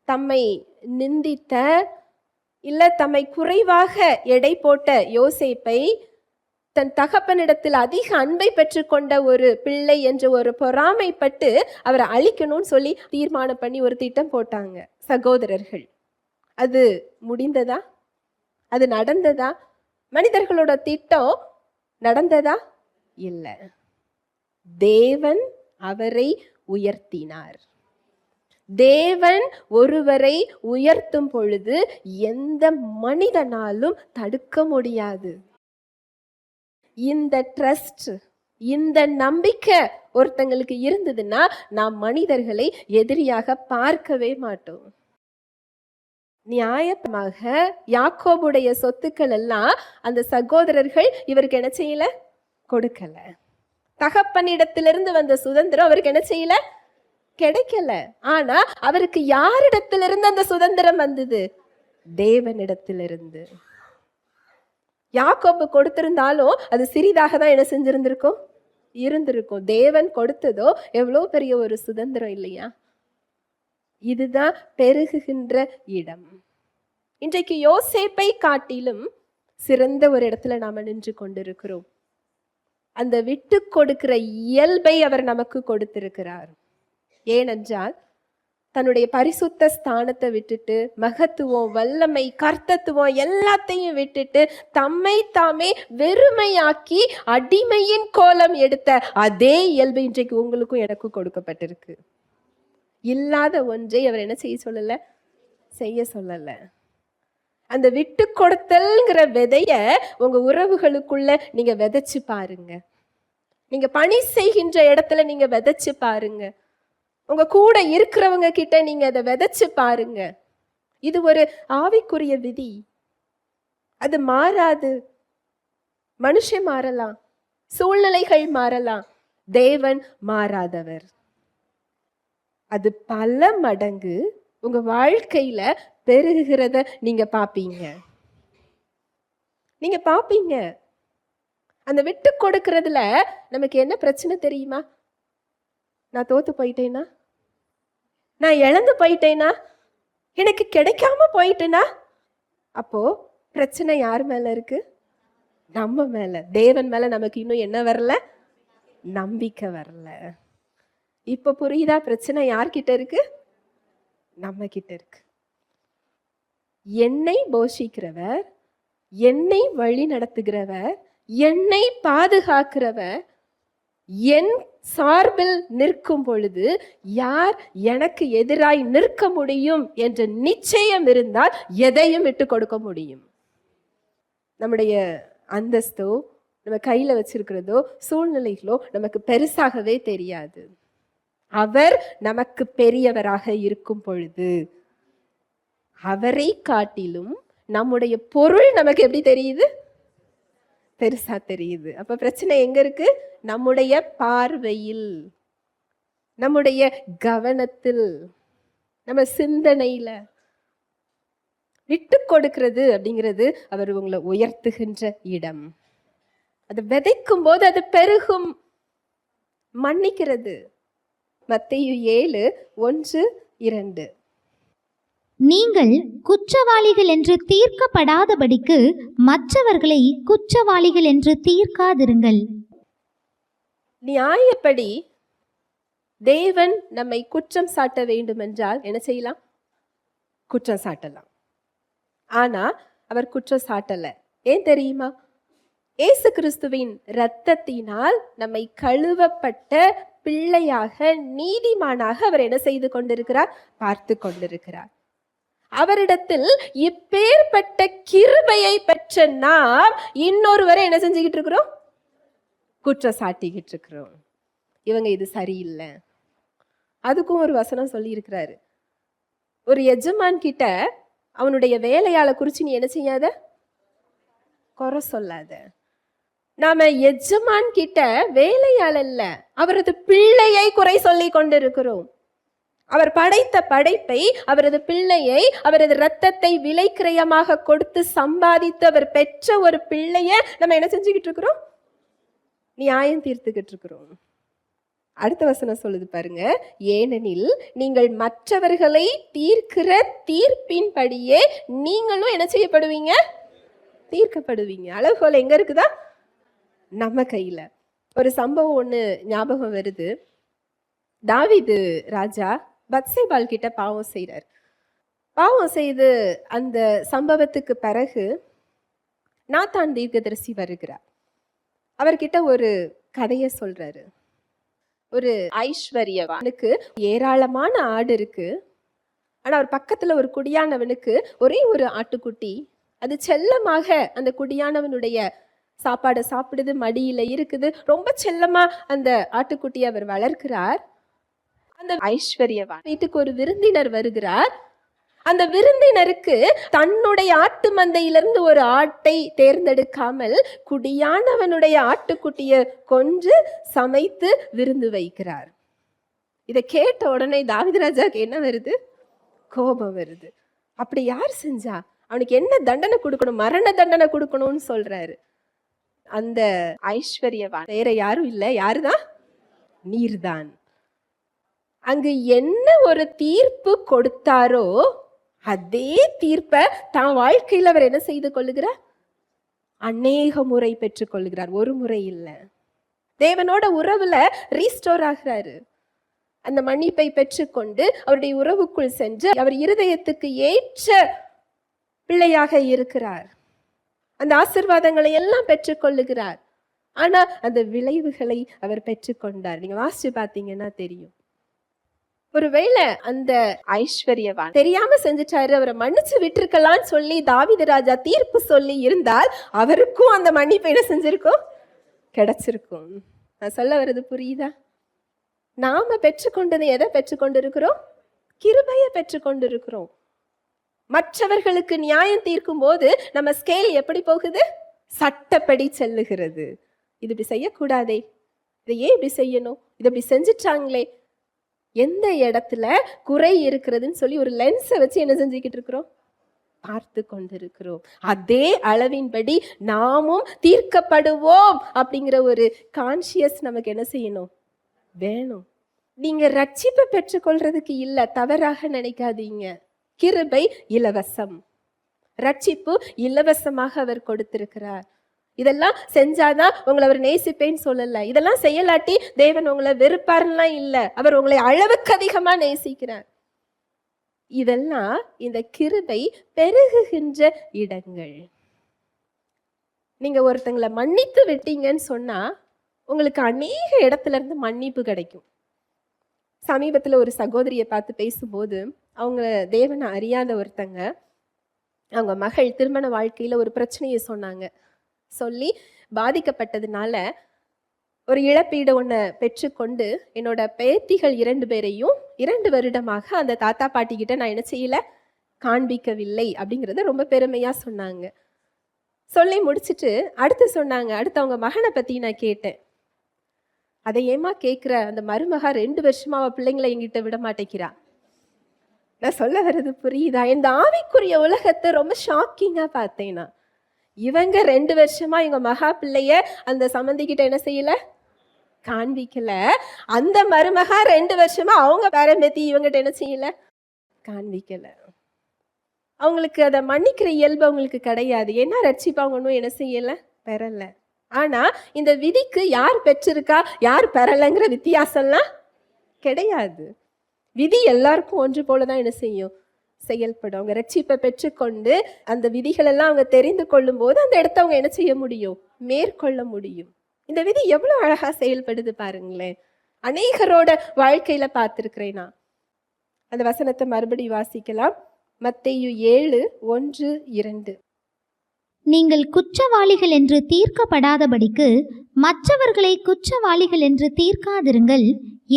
தம்மை நிந்தித்த இல்ல தம்மை குறைவாக எடை போட்ட யோசேப்பை தன் தகப்பனிடத்தில் அதிக அன்பை பெற்றுக்கொண்ட ஒரு பிள்ளை என்று ஒரு பொறாமைப்பட்டு அவரை அழிக்கணும்னு சொல்லி தீர்மானம் பண்ணி ஒரு திட்டம் போட்டாங்க சகோதரர்கள். அது முடிந்ததா? அது நடந்ததா? மனிதர்களோட திட்டம் நடந்ததா? இல்லை. தேவன் அவரை உயர்த்தினார். தேவன் ஒருவரை உயர்த்தும் பொழுது எந்த மனிதனாலும் தடுக்க முடியாது. இந்த ட்ரஸ்ட், இந்த நம்பிக்கை ஒருத்தங்களுக்கு இருந்ததுன்னா நாம் மனிதர்களை எதிரியாக பார்க்கவே மாட்டோம். நியாயமாக யாக்கோபுடைய சொத்துக்கள் எல்லாம் அந்த சகோதரர்கள் இவருக்கு என்ன செய்யல? கொடுக்கல. தகப்பனிடத்திலிருந்து வந்த சுதந்திரம் அவருக்கு என்ன செய்யல? கிடைக்கல. ஆனா அவருக்கு யாரிடத்திலிருந்து அந்த சுதந்திரம் வந்தது? தேவனிடத்திலிருந்து. யாக்கோபு கொடுத்திருந்தாலும் அது சிறிதாக தான் என்ன செஞ்சிருந்திருக்கும்? இருந்திருக்கும். தேவன் கொடுத்ததோ எவ்வளவு பெரிய ஒரு சுதந்திரம் இல்லையா? இதுதான் பெருகுகின்ற இடம். இன்றைக்கு யோசேப்பை காட்டிலும் சிறந்த ஒரு இடத்துல நாம நின்று கொண்டிருக்கிறோம். அந்த விட்டு கொடுக்கிற இயல்பை அவர் நமக்கு கொடுத்திருக்கிறார். ஏனென்றால் தன்னுடைய பரிசுத்த ஸ்தானத்தை விட்டுட்டு, மகத்துவம், வல்லமை, கர்த்தத்துவம் எல்லாத்தையும் விட்டுட்டு தம்மை தாமே வெறுமையாக்கி அடிமையின் கோலம் எடுத்த அதே இயல்பு இன்றைக்கு உங்களுக்கும் எனக்கும் கொடுக்கப்பட்டிருக்கு. இல்லாத ஒன்றை அவர் என்ன செய்ய சொல்லல? செய்ய சொல்லல. அந்த விட்டு கொடுத்தல்ங்கிற விதைய உங்க உறவுகளுக்குள்ள நீங்க விதைச்சு பாருங்க. நீங்க பணி செய்கின்ற இடத்துல நீங்க விதைச்சு பாருங்க. உங்க கூட இருக்கிறவங்க கிட்ட நீங்க அதை விதைச்சு பாருங்க. இது ஒரு ஆவிக்குரிய விதி. அது மாறாது. மனுஷன் மாறலாம், சூழ்நிலைகள் மாறலாம், தேவன் மாறாதவர். அது பல மடங்கு உங்க வாழ்க்கையில பெருகுகிறத நீங்க பாப்பீங்க. நீங்க பாப்பீங்க. அந்த விட்டு கொடுக்கறதுல நமக்கு என்ன பிரச்சனை தெரியுமா? நான் தோத்து போயிட்டேனா, நான் இழந்து போயிட்டேனா, எனக்கு கிடைக்காம போயிட்டேனா, அப்போ பிரச்சனை யார் மேல இருக்கு? நம்ம மேல. தேவன் மேல நமக்கு இன்னும் என்ன வரல? நம்பிக்கை வரல. இப்ப புரியுதா? பிரச்சனை யார்கிட்ட இருக்கு? நம்ம கிட்ட இருக்கு. என்னை போஷிக்கிறவர், என்னை வழி நடத்துகிறவர், என்னை பாதுகாக்கிறவர் என் சார்பில் நிற்கும் பொழுது யார் எனக்கு எதிராய் நிற்க முடியும் என்ற நிச்சயம் இருந்தால் எதையும் விட்டு கொடுக்க முடியும். நம்முடைய அந்தஸ்தோ நம்ம கையில வச்சிருக்கிறதோ சூழ்நிலைகளோ நமக்கு பெருசாகவே தெரியாது. அவர் நமக்கு பெரியவராக இருக்கும் பொழுது அவரை காட்டிலும் நம்முடைய பொருள் நமக்கு எப்படி தெரியுது? பெருசா தெரியுது. அப்ப பிரச்சனை எங்க இருக்கு? நம்முடைய பார்வையில், நம்முடைய கவனத்தில், நம்ம சிந்தனையில. விட்டு கொடுக்கிறது அப்படிங்கிறது அவர் உங்களை உயர்த்துகின்ற இடம். அது விதைக்கும் போது அது பெருகும். மன்னிக்கிறது மத்தேயு 7:1-2. நீங்கள் குற்றவாளிகள் என்று தீர்க்கப்படாதபடிக்கு மற்றவர்களை குற்றவாளிகள் என்று தீர்க்காதிருங்கள். நியாயப்படி தேவன் நம்மை குற்றம் சாட்ட வேண்டும் என்றால் என்ன செய்யலாம்? குற்றம் சாட்டலாம். ஆனா அவர் குற்றம் சாட்டல. ஏன் தெரியுமா? இயேசு கிறிஸ்துவின் இரத்தத்தினால் நம்மை கழுவப்பட்ட பிள்ளையாக, நீதிமானாக அவர் என்ன செய்து கொண்டிருக்கிறார்? பார்த்து கொண்டிருக்கிறார். அவரிடத்தில் இப்பேற்பட்ட கிருபையை பெற்ற நாம் இன்னொருவரை என்ன செஞ்சுக்கிட்டு இருக்கிறோம்? குற்றம் சாட்டிக்கிட்டு இருக்கிறோம். இவங்க இது சரியில்லை. அதுக்கும் ஒரு வசனம் சொல்லி இருக்கிறாரு. ஒரு எஜமான் கிட்ட அவனுடைய வேலையாளை குறிச்சு நீ என்ன செய்யாத? குறை சொல்லாத. நாம எஜமான் கிட்ட வேலையாள் அல்ல, அவரது பிள்ளையை குறை சொல்லி கொண்டிருக்கிறோம். அவர் படைத்த படைப்பை, அவரது பிள்ளையை, அவரது இரத்தத்தை விலை கிரயமாக கொடுத்து சம்பாதித்து அவர் பெற்ற ஒரு பிள்ளைய நம்ம என்ன செஞ்சுக்கிட்டு இருக்கிறோம்? நியாயம் தீர்த்துக்கிட்டு இருக்கிறோம். அடுத்த வசனம் சொல்லுது பாருங்க, ஏனெனில் நீங்கள் மற்றவர்களை தீர்க்கிற தீர்ப்பின்படியே நீங்களும் என்ன செய்யப்படுவீங்க? தீர்க்கப்படுவீங்க. அளவுகோல் எங்க இருக்குதா? நம்ம கையில. ஒரு சம்பவம் ஒண்ணு ஞாபகம் வருது. தாவீது ராஜா பத்சேபாள் கிட்ட பாவம் செய்றார். பாவம் செய்து அந்த சம்பவத்துக்கு பிறகு நாத்தான் தீர்க்கதரிசி வருகிறார். அவர்கிட்ட ஒரு கதையை சொல்றாரு. ஒரு ஐஸ்வர்யவானுக்கு ஏராளமான ஆடு இருக்கு. ஆனா அவர் பக்கத்துல ஒரு குடியானவனுக்கு ஒரே ஒரு ஆட்டுக்குட்டி. அது செல்லமாக அந்த குடியானவனுடைய சாப்பாடை சாப்பிடுது, மடியில இருக்குது. ரொம்ப செல்லமா அந்த ஆட்டுக்குட்டியை அவர் வளர்க்கிறார். அந்த ஐஸ்வர்யவான் வீட்டுக்கு ஒரு விருந்தினர் வருகிறார். அந்த விருந்தினருக்கு தன்னுடைய ஆட்டு மந்தையிலிருந்து ஒரு ஆட்டை தேர்ந்தெடுக்காமல் குடியானவனுடைய ஆட்டுக்குட்டியை கொன்று சமைத்து விருந்து வைக்கிறார். இதை கேட்ட உடனே தாவீது ராஜாக்கு என்ன வருது? கோபம் வருது. அப்படி யார் செஞ்சா? அவனுக்கு என்ன தண்டனை கொடுக்கணும்? மரண தண்டனை கொடுக்கணும்னு சொல்றாரு. அந்த ஐஸ்வர்யவான் வேற யாரும் இல்லை, யாருதான்? நீர்தான். அங்கு என்ன ஒரு தீர்ப்பு கொடுத்தாரோ அதே தீர்ப்பை தான் வாழ்க்கையில் அவர் என்ன செய்து கொள்ளுகிறார்? அநேக முறை பெற்றுக் கொள்ளுகிறார், ஒரு முறை இல்லை. தேவனோட உறவுல ரீஸ்டோர் ஆகிறாரு. அந்த மன்னிப்பை பெற்றுக்கொண்டு அவருடைய உறவுக்குள் சென்று அவர் இருதயத்துக்கு ஏற்ற பிள்ளையாக இருக்கிறார். அந்த ஆசீர்வாதங்களை எல்லாம் பெற்றுக்கொள்ளுகிறார். ஆனா அந்த விளைவுகளை அவர் பெற்றுக்கொண்டார். நீங்க வாசிச்சு பார்த்தீங்கன்னா தெரியும். ஒருவேளை அந்த ஐஸ்வர்யவான் தெரியாம செஞ்சுட்டாரு, அவரை மன்னிச்சு விட்டுருக்கலாம்னு சொல்லி தாவீது ராஜா தீர்ப்பு சொல்லி இருந்தால் அவருக்கும் அந்த மன்னிப்பு என்ன செஞ்சிருக்கும்? கிடைச்சிருக்கும். நான் சொல்ல வர்றது புரியுதா? நாம பெற்றுக்கொண்டதை எதை பெற்றுக்கொண்டு இருக்கிறோம்? கிருபையை பெற்றுக்கொண்டு இருக்கிறோம். மற்றவர்களுக்கு நியாயம் தீர்க்கும் போது நம்ம ஸ்கேல் எப்படி போகுது? சட்டப்படி செல்லுகிறது. இது இப்படி செய்யக்கூடாதே, இதை ஏன் இப்படி செய்யணும், இதை இப்படி செஞ்சுட்டாங்களே, எந்த இடத்துல குறை இருக்கிறதுன்னு சொல்லி ஒரு லென்ஸை வச்சு என்ன செஞ்சுக்கிட்டு இருக்கிறோம்? பார்த்து கொண்டிருக்கிறோம். அதே அளவின்படி நாமும் தீர்க்கப்படுவோம் அப்படிங்கிற ஒரு கான்சியஸ் நமக்கு என்ன செய்யணும்? வேணும். நீங்க ரட்சிப்பை பெற்றுக்கொள்றதுக்கு இல்ல, தவறாக நினைக்காதீங்க. கிருபை இலவசம், ரட்சிப்பு இலவசமாக அவர் கொடுத்திருக்கிறார். இதெல்லாம் செஞ்சாதான் உங்களை அவர் நேசிப்பேன்னு சொல்லல. இதெல்லாம் செய்யலாட்டி தேவன் உங்களை வெறுப்பாருலாம் இல்ல, அவர் உங்களை அளவுக்கு அதிகமா நேசிக்கிறார். இதெல்லாம் இந்த கிருபை பெருகுகின்ற இடங்கள். நீங்க ஒருத்தங்களை மன்னித்து விட்டீங்கன்னு சொன்னா உங்களுக்கு அநேக இடத்துல இருந்து மன்னிப்பு கிடைக்கும். சமீபத்துல ஒரு சகோதரியை பார்த்து பேசும்போது, அவங்க தேவனை அறியாத ஒருத்தங்க, அவங்க மகள் திருமண வாழ்க்கையில ஒரு பிரச்சனையை சொன்னாங்க. சொல்லி பாதிக்கப்பட்டதுனால ஒரு இழப்பீடு ஒன்று பெற்றுக்கொண்டு என்னோட பேத்திகள் 2 பேரையும் 2 வருடமாக அந்த தாத்தா பாட்டி கிட்ட நான் என்ன செய்யல, காண்பிக்கவில்லை அப்படிங்கிறத ரொம்ப பெருமையா சொன்னாங்க. சொல்லி முடிச்சுட்டு அடுத்து சொன்னாங்க, அடுத்து அவங்க மகனை பத்தி நான் கேட்டேன். அதை ஏமா கேட்குற, அந்த மருமகா 2 வருஷமா அவ பிள்ளைங்களை எங்கிட்ட விட மாட்டேங்கிறா. நான் சொல்ல வர்றது புரியுதா? இந்த ஆவிக்குரிய உலகத்தை ரொம்ப ஷாக்கிங்கா பார்த்தேனா. இவங்க 2 வருஷமா இவங்க மகா பிள்ளைய அந்த சம்பந்திக்கிட்ட என்ன செய்யல, காண்பிக்கல. அந்த மருமகா 2 வருஷமா அவங்க பேரம்பேத்தி இவங்கிட்ட என்ன செய்யல, காண்பிக்கல. அவங்களுக்கு அதை மன்னிக்கிற இயல்பு அவங்களுக்கு கிடையாது. ஏன்னா ரட்சிப்பாங்க ஒன்றும் என்ன செய்யல, பெறல. ஆனா இந்த விதிக்கு யார் பெற்றிருக்கா யார் பெறலைங்கிற வித்தியாசம்லாம் கிடையாது. விதி எல்லாருக்கும் ஒன்று போலதான் என்ன செய்யும், செயல்படும். அவங்க ரட்சிப்பை பெற்றுக்கொண்டு அந்த விதிகள் எல்லாம் அவங்க தெரிந்து கொள்ளும் போது அந்த இடத்த அவங்க என்ன செய்ய முடியும், மேற்கொள்ள முடியும். இந்த விதி எவ்வளவு அழகா செயல்படுது பாருங்களேன். அநேகரோட வாழ்க்கையில பார்த்திருக்கிறேன் நான். அந்த வசனத்தை மறுபடியும் வாசிக்கலாம். மத்தேயு 7:1-2. நீங்கள் குற்றவாளிகள் என்று தீர்க்கப்படாதபடிக்கு மற்றவர்களை குற்றவாளிகள் என்று தீர்க்காதிருங்கள்.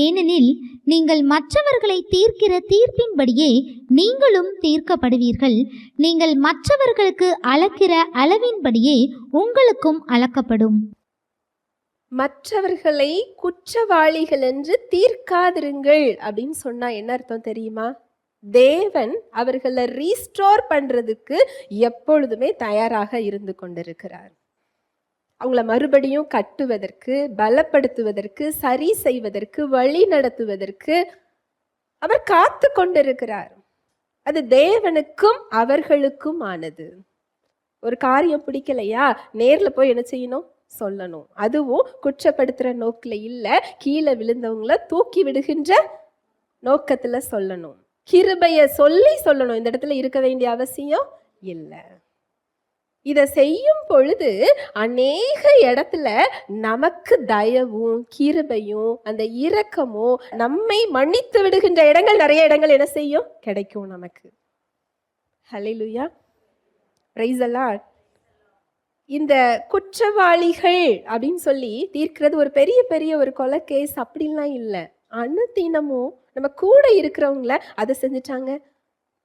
ஏனெனில் நீங்கள் மற்றவர்களை தீர்க்கிற தீர்ப்பின்படியே நீங்களும் தீர்க்கப்படுவீர்கள். நீங்கள் மற்றவர்களுக்கு அளக்கிற அளவின்படியே உங்களுக்கும் அளக்கப்படும். மற்றவர்களை குற்றவாளிகள் என்று தீர்க்காதிருங்கள் அப்படின்னு சொன்னா என்ன அர்த்தம் தெரியுமா? தேவன் அவர்களை ரீஸ்டோர் பண்றதுக்கு எப்பொழுதுமே தயாராக இருந்து கொண்டிருக்கிறார். அவங்கள மறுபடியும் கட்டுவதற்கு, பலப்படுத்துவதற்கு, சரி செய்வதற்கு, வழி நடத்துவதற்கு அவர் காத்து கொண்டிருக்கிறார். அது தேவனுக்கும் அவர்களுக்கும் ஆனது. ஒரு காரியம் பிடிக்கலையா, நேர்ல போய் என்ன செய்யணும்? சொல்லணும். அதுவும் குற்றப்படுத்துற நோக்கில இல்ல, கீழே விழுந்தவங்கள தூக்கி விடுகின்ற நோக்கத்துல சொல்லணும். கிருபைய சொல்லணும். இந்த இடத்துல இருக்க வேண்டிய அவசியம் இல்ல. இத செய்யும் பொழுது அநேக இடத்துல நமக்கு தயவும் கிருபையும் அந்த இரக்கமும் நம்மை மன்னித்து விடுகின்ற இடங்கள், நிறைய இடங்கள் என்ன செய்யும்? கிடைக்கும் நமக்கு. ஹல்லேலூயா, பிரைஸ் தி லார்ட். இந்த குற்றவாளிகள் அப்படின்னு சொல்லி தீர்க்கிறது ஒரு பெரிய பெரிய ஒரு கொலை கேஸ் அப்படின்லாம் இல்லை. அனுதினமும் நம்ம கூட இருக்கிறவங்கள அதை செஞ்சுட்டாங்க,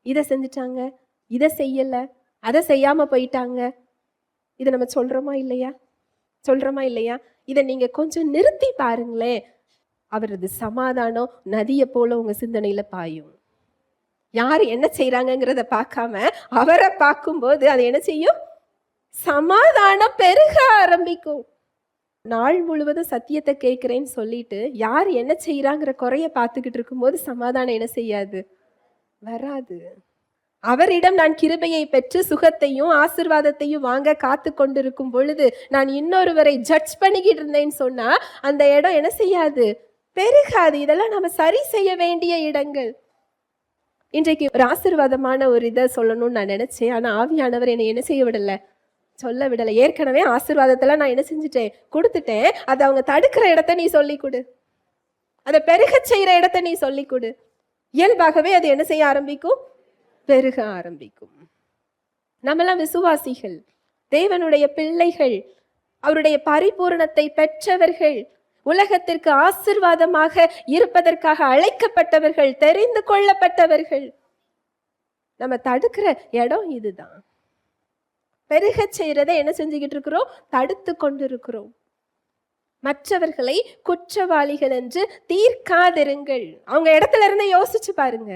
இதை செஞ்சுட்டாங்க, இதை செய்யல, அதை செய்யாம போயிட்டாங்க, இதை நம்ம சொல்றோமா இல்லையா? இதை நீங்க கொஞ்சம் நிறுத்தி பாருங்களேன். அவரது சமாதானம் நதியை போல உங்க சிந்தனையில பாயும். யார் என்ன செய்யறாங்கிறத பார்க்காம அவரை பார்க்கும்போது அது என்ன செய்யும்? சமாதானம் பெருக ஆரம்பிக்கும். நாள் முழுவதும் சத்தியத்தை கேட்கிறேன்னு சொல்லிட்டு யார் என்ன செய்யறாங்கிற குறைய பார்த்துக்கிட்டு இருக்கும்போது சமாதானம் என்ன செய்யாது? வராது. அவரிடம் நான் கிருபையை பெற்று சுகத்தையும் ஆசீர்வாதத்தையும் வாங்க காத்து கொண்டிருக்கும் பொழுது நான் இன்னொருவரை ஜட்ஜ் பண்ணிக்கிட்டு இருந்தேன்னு சொன்னா அந்த இடம் என்ன செய்யாது? பெருகாது. இதெல்லாம் நம்ம சரி செய்ய வேண்டிய இடங்கள். இன்றைக்கு ஒரு ஆசீர்வாதமான ஒரு இதை சொல்லணும்னு நான் நினைச்சேன். ஆனா ஆவியானவர் என்னை என்ன செய்ய விடல? சொல்ல விடலை. ஏற்கனவே ஆசீர்வாதத்தெல்லாம் நான் என்ன செஞ்சுட்டேன்? கொடுத்துட்டேன். அதை அவங்க தடுக்கிற இடத்த நீ சொல்லி கொடு, அதை பெருக செய்யற இடத்த நீ சொல்லி கொடு. இயல்பாகவே அது என்ன செய்ய ஆரம்பிக்கும்? பெருக ஆரம்பிக்கும். நம்மெல்லாம் விசுவாசிகள், தேவனுடைய பிள்ளைகள், அவருடைய பரிபூரணத்தை பெற்றவர்கள், உலகத்திற்கு ஆசீர்வாதமாக இருப்பதற்காக அழைக்கப்பட்டவர்கள், தெரிந்து கொள்ளப்பட்டவர்கள். நம்ம தடுக்கிற இடம் இதுதான். பெருக செய்யறதை என்ன செஞ்சுக்கிட்டு இருக்கிறோம்? தடுத்து கொண்டிருக்கிறோம். மற்றவர்களை குற்றவாளிகள் என்று தீர்க்காதிருங்கள். அவங்க இடத்துல இருந்து யோசிச்சு பாருங்க.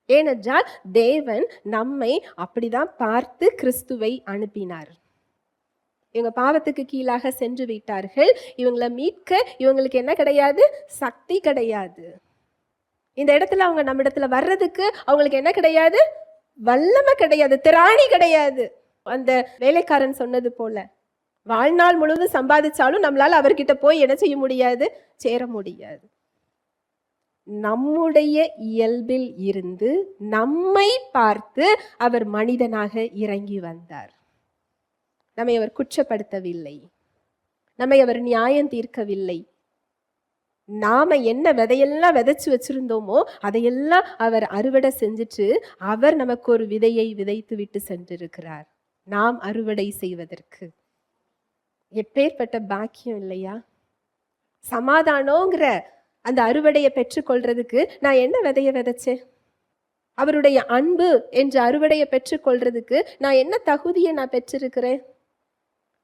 ஏனென்றால் தேவன் நம்மை அப்படிதான் பார்த்து கிறிஸ்துவை அனுப்பினார். இவங்க பாவத்துக்கு கீழாக சென்று விட்டார்கள். இவங்களை மீட்க இவங்களுக்கு என்ன கிடையாது? சக்தி கிடையாது. இந்த இடத்துல அவங்க நம்ம இடத்துல வர்றதுக்கு அவங்களுக்கு என்ன கிடையாது? வல்லமை கிடையாது, திராணி கிடையாது. அந்த வேலைக்காரன் சொன்னது போல, வாழ்நாள் முழுவதும் சம்பாதிச்சாலும் நம்மளால அவர்கிட்ட போய் என்ன செய்ய முடியாது? சேர முடியாது. நம்முடைய இயல்பில் இருந்து நம்மை பார்த்து அவர் மனிதனாக இறங்கி வந்தார். நம்மை அவர் குற்றப்படுத்தவில்லை, நம்மை அவர் நியாயம் தீர்க்கவில்லை. நாம என்ன விதையெல்லாம் விதைச்சு வச்சிருந்தோமோ அதையெல்லாம் அவர் அறுவடை செஞ்சுட்டு அவர் நமக்கு ஒரு விதையை விதைத்து விட்டு சென்றிருக்கிறார், நாம் அறுவடை செய்வதற்கு. எப்பேற்பட்ட பாக்கியம் இல்லையா? சமாதானங்கிற அந்த அறுவடையை பெற்றுக்கொள்றதுக்கு நான் என்ன விதைய விதைச்சேன்? அவருடைய அன்பு என்ற அறுவடையை பெற்றுக்கொள்றதுக்கு நான் என்ன தகுதியை நான் பெற்றிருக்கிறேன்?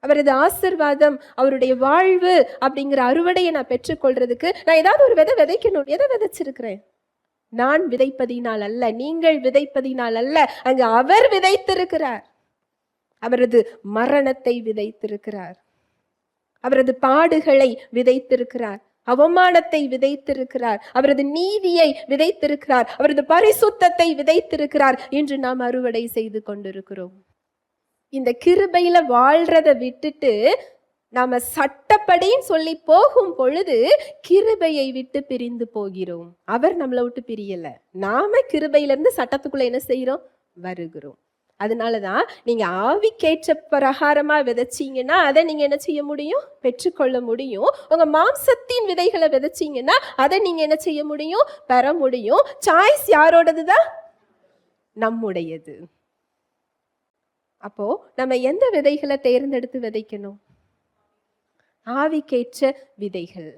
அவரது ஆசீர்வாதம், அவருடைய வாழ்வு அப்படிங்கிற அறுவடையை நான் பெற்றுக்கொள்றதுக்கு நான் ஏதாவது ஒரு விதை விதைக்கணும். எதை விதைச்சிருக்கிறேன்? நான் விதைப்பதினால் அல்ல, நீங்கள் விதைப்பதினால் அல்ல, அங்கு அவர் விதைத்திருக்கிறார். அவரது மரணத்தை விதைத்திருக்கிறார், அவரது பாடுகளை விதைத்திருக்கிறார், அவமானத்தை விதைத்திருக்கிறார், அவரது நீதியை விதைத்திருக்கிறார், அவரது பரிசுத்தத்தை விதைத்திருக்கிறார். இன்று நாம் அறுவடை செய்து கொண்டிருக்கிறோம். இந்த கிருபையில வாழ்றதை விட்டுட்டு நாம சட்டப்படின்னு சொல்லி போகும் பொழுது கிருபையை விட்டு பிரிந்து போகிறோம். அவர் நம்மளை விட்டு பிரியல, நாம கிருபையிலிருந்து சட்டத்துக்குள்ள என்ன செய்யறோம்? வருகிறோம். அதனாலதான் நீங்க ஆவிக்கேற்ற பிரகாரமா விதைச்சீங்கன்னா அதை நீங்க என்ன செய்ய முடியும்? பெற்றுக்கொள்ள முடியும். உங்க மாம்சத்தின் விதைகளை விதைச்சீங்கன்னா அதை நீங்க என்ன செய்ய முடியும்? பெற முடியும். சாய்ஸ் யாரோடதுதான்? நம்முடையது. அப்போ நம்ம எந்த விதைகளை தேர்ந்தெடுத்து விதைக்கணும்? ஆவிக்கேற்ற விதைகள்.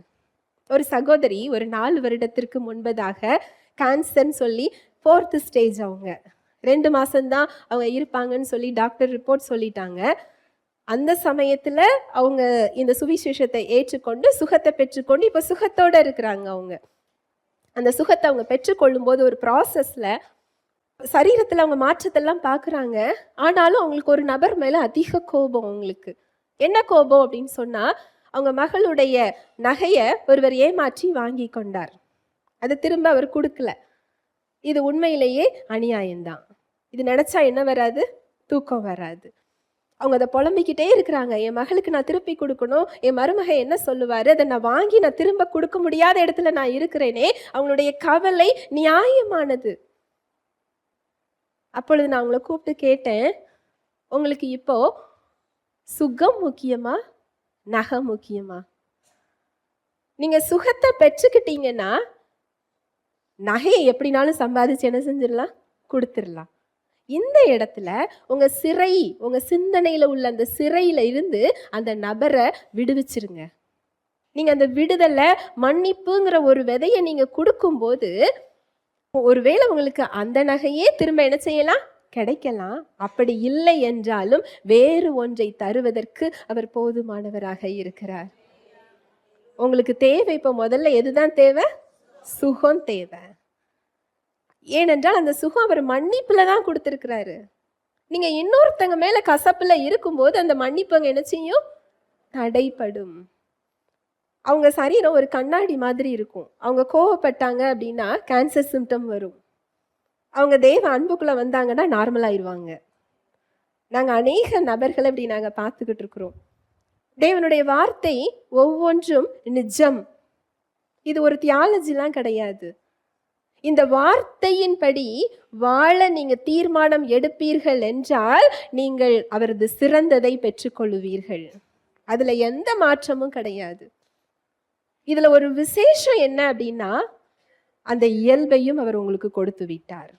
ஒரு சகோதரி ஒரு 4 வருடத்திற்கு முன்பதாக கேன்சர்ன்னு சொல்லி 4th ஸ்டேஜ், அவங்க 2 மாசம்தான் அவங்க இருப்பாங்கன்னு சொல்லி டாக்டர் ரிப்போர்ட் சொல்லிட்டாங்க. அந்த சமயத்துல அவங்க இந்த சுவிசேஷத்தை ஏற்றுக்கொண்டு சுகத்தை பெற்றுக்கொண்டு இப்ப சுகத்தோட இருக்கிறாங்க. அவங்க அந்த சுகத்தை அவங்க பெற்றுக்கொள்ளும் போது ஒரு ப்ராசஸ்ல சரீரத்துல அவங்க மாற்றத்தெல்லாம் பாக்குறாங்க. ஆனாலும் அவங்களுக்கு ஒரு நபர் மேல அதிக கோபம் அவங்களுக்கு. என்ன கோபம் அப்படின்னு சொன்னா, அவங்க மகளுடைய நகைய ஒருவர் ஏமாற்றி வாங்கி கொண்டார். அதை திரும்ப அவர் கொடுக்கல. இது உண்மையிலேயே அநியாயம்தான். இது நினைச்சா என்ன வராது? தூக்கம் வராது. அவங்க அதை புலம்பிக்கிட்டே இருக்கிறாங்க. என் மகளுக்கு நான் திருப்பி கொடுக்கணும், என் மருமக என்ன சொல்லுவாரு, அதை நான் வாங்கி நான் திரும்ப கொடுக்க முடியாத இடத்துல நான் இருக்கிறேனே. அவங்களுடைய கவலை நியாயமானது. அப்பொழுது நான் அவங்கள கூப்பிட்டு கேட்டேன், உங்களுக்கு இப்போ சுகம் முக்கியமா, நகை முக்கியமா? நீங்க சுகத்தை பெற்றுக்கிட்டீங்கன்னா நகையை எப்படினாலும் சம்பாதிச்சு என்ன செஞ்சிடலாம்? கொடுத்துடலாம். இந்த இடத்துல உங்க சிறை, உங்க சிந்தனையில உள்ள அந்த சிறையில இருந்து அந்த நபரை விடுவிச்சிருங்க. நீங்க அந்த விடுதலை, மன்னிப்புங்கிற ஒரு விதையை நீங்க கொடுக்கும்போது, ஒருவேளை உங்களுக்கு அந்த நகையே திரும்ப என்ன செய்யலாம்? கிடைக்கலாம். அப்படி இல்லை என்றாலும் வேறு ஒன்றை தருவதற்கு அவர் போதுமானவராக இருக்கிறார். உங்களுக்கு தேவை இப்போ முதல்ல எதுதான் தேவை? சுகம் தேவை. ஏனென்றால் அந்த சுகம் அவர் மன்னிப்புல தான் கொடுத்திருக்கிறாரு. நீங்க இன்னொருத்தங்க மேல கசப்புல இருக்கும்போது அந்த மன்னிப்பு அங்க என்ன செய்யும்? தடைப்படும். அவங்க சரீரம் ஒரு கண்ணாடி மாதிரி இருக்கும். அவங்க கோவப்பட்டாங்க அப்படின்னா கேன்சர் சிம்டம் வரும். அவங்க தேவ அன்புக்குள்ள வந்தாங்கன்னா நார்மல் ஆயிடுவாங்க. நாங்க அநேக நபர்களை அப்படி நாங்க பார்த்துக்கிட்டு இருக்கிறோம். தேவனுடைய வார்த்தை ஒவ்வொன்றும் நிஜம். இது ஒரு தியாலஜிலாம் கிடையாது. இந்த வார்த்தையின்படி வாழ நீங்க தீர்மானம் எடுப்பீர்கள் என்றால் நீங்கள் அவரது சிறந்ததை பெற்றுக்கொள்வீர்கள். அதுல எந்த மாற்றமும் கிடையாது. இதுல ஒரு விசேஷம் என்ன அப்படின்னா, அந்த இயல்பையும் அவர் உங்களுக்கு கொடுத்து விட்டார்.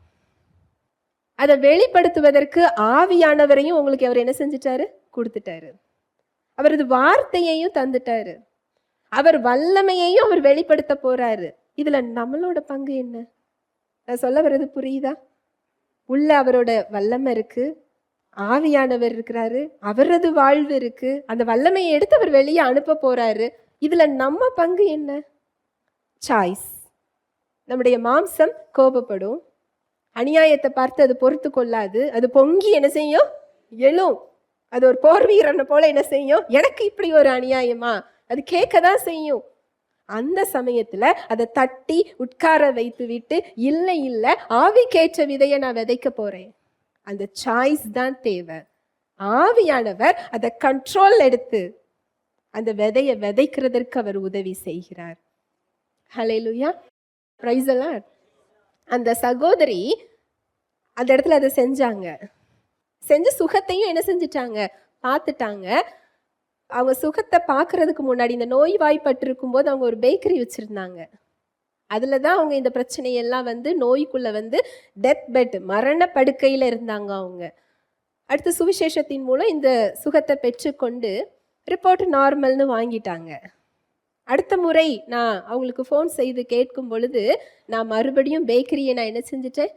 அதை வெளிப்படுத்துவதற்கு ஆவியானவரையும் உங்களுக்கு அவர் என்ன செஞ்சிட்டாரு? கொடுத்துட்டாரு. அவரது வார்த்தையையும் தந்துட்டாரு. அவர் வல்லமையையும் அவர் வெளிப்படுத்த போறாரு. இதுல நம்மளோட பங்கு என்ன? நான் சொல்ல வர்றது புரியுதா? உள்ள அவரோட வல்லமை இருக்கு, ஆவியானவர் இருக்கிறாரு, அவரது வாழ்வு இருக்கு. அந்த வல்லமையை எடுத்து அவர் வெளியே அனுப்ப போறாரு. இதுல நம்ம பங்கு என்ன? சாய்ஸ். நம்முடைய மாம்சம் கோபப்படும், அநியாயத்தை பார்த்து அது பொறுத்து கொள்ளாது. அது பொங்கி என்ன செய்யும்? எழும். அது ஒரு போர் வீரனை போல என்ன செய்யும்? எனக்கு இப்படி ஒரு அநியாயமா? அது கேட்கதான் செய்யும். அந்த சமயத்துல அதை தட்டி உட்கார வைத்து விட்டு, இல்லை இல்லை, ஆவிக்கேற்ற விதையை நான் விதைக்க போறேன். அந்த சாய்ஸ் தான் தேவை. ஆவியானவர் அதை கண்ட்ரோல் எடுத்து அந்த விதையை விதைக்கிறதற்கு அவர் உதவி செய்கிறார். ஹல்லேலூயா, பிரைஸ் தி லார்ட். அந்த சகோதரி அந்த இடத்துல அதை செஞ்சாங்க. செஞ்சு சுகத்தையும் என்ன செஞ்சிட்டாங்க? பார்த்துட்டாங்க. அவங்க சுகத்தை பார்க்கறதுக்கு முன்னாடி, இந்த நோய் வாய்ப்பட்டிருக்கும் போது அவங்க ஒரு பேக்கரி வச்சிருந்தாங்க. அதுல தான் அவங்க இந்த பிரச்சனையெல்லாம் வந்து நோய்க்குள்ள வந்து டெத் பெட், மரண படுக்கையில இருந்தாங்க அவங்க. அடுத்த சுவிசேஷத்தின் மூலம் இந்த சுகத்தை பெற்றுக்கொண்டு ரிப்போர்ட் நார்மல்னு வாங்கிட்டாங்க. அடுத்த முறை நான் அவங்களுக்கு ஃபோன் செய்து கேட்கும் பொழுது, நான் மறுபடியும் பேக்கரியை நான் என்ன செஞ்சிட்டேன்?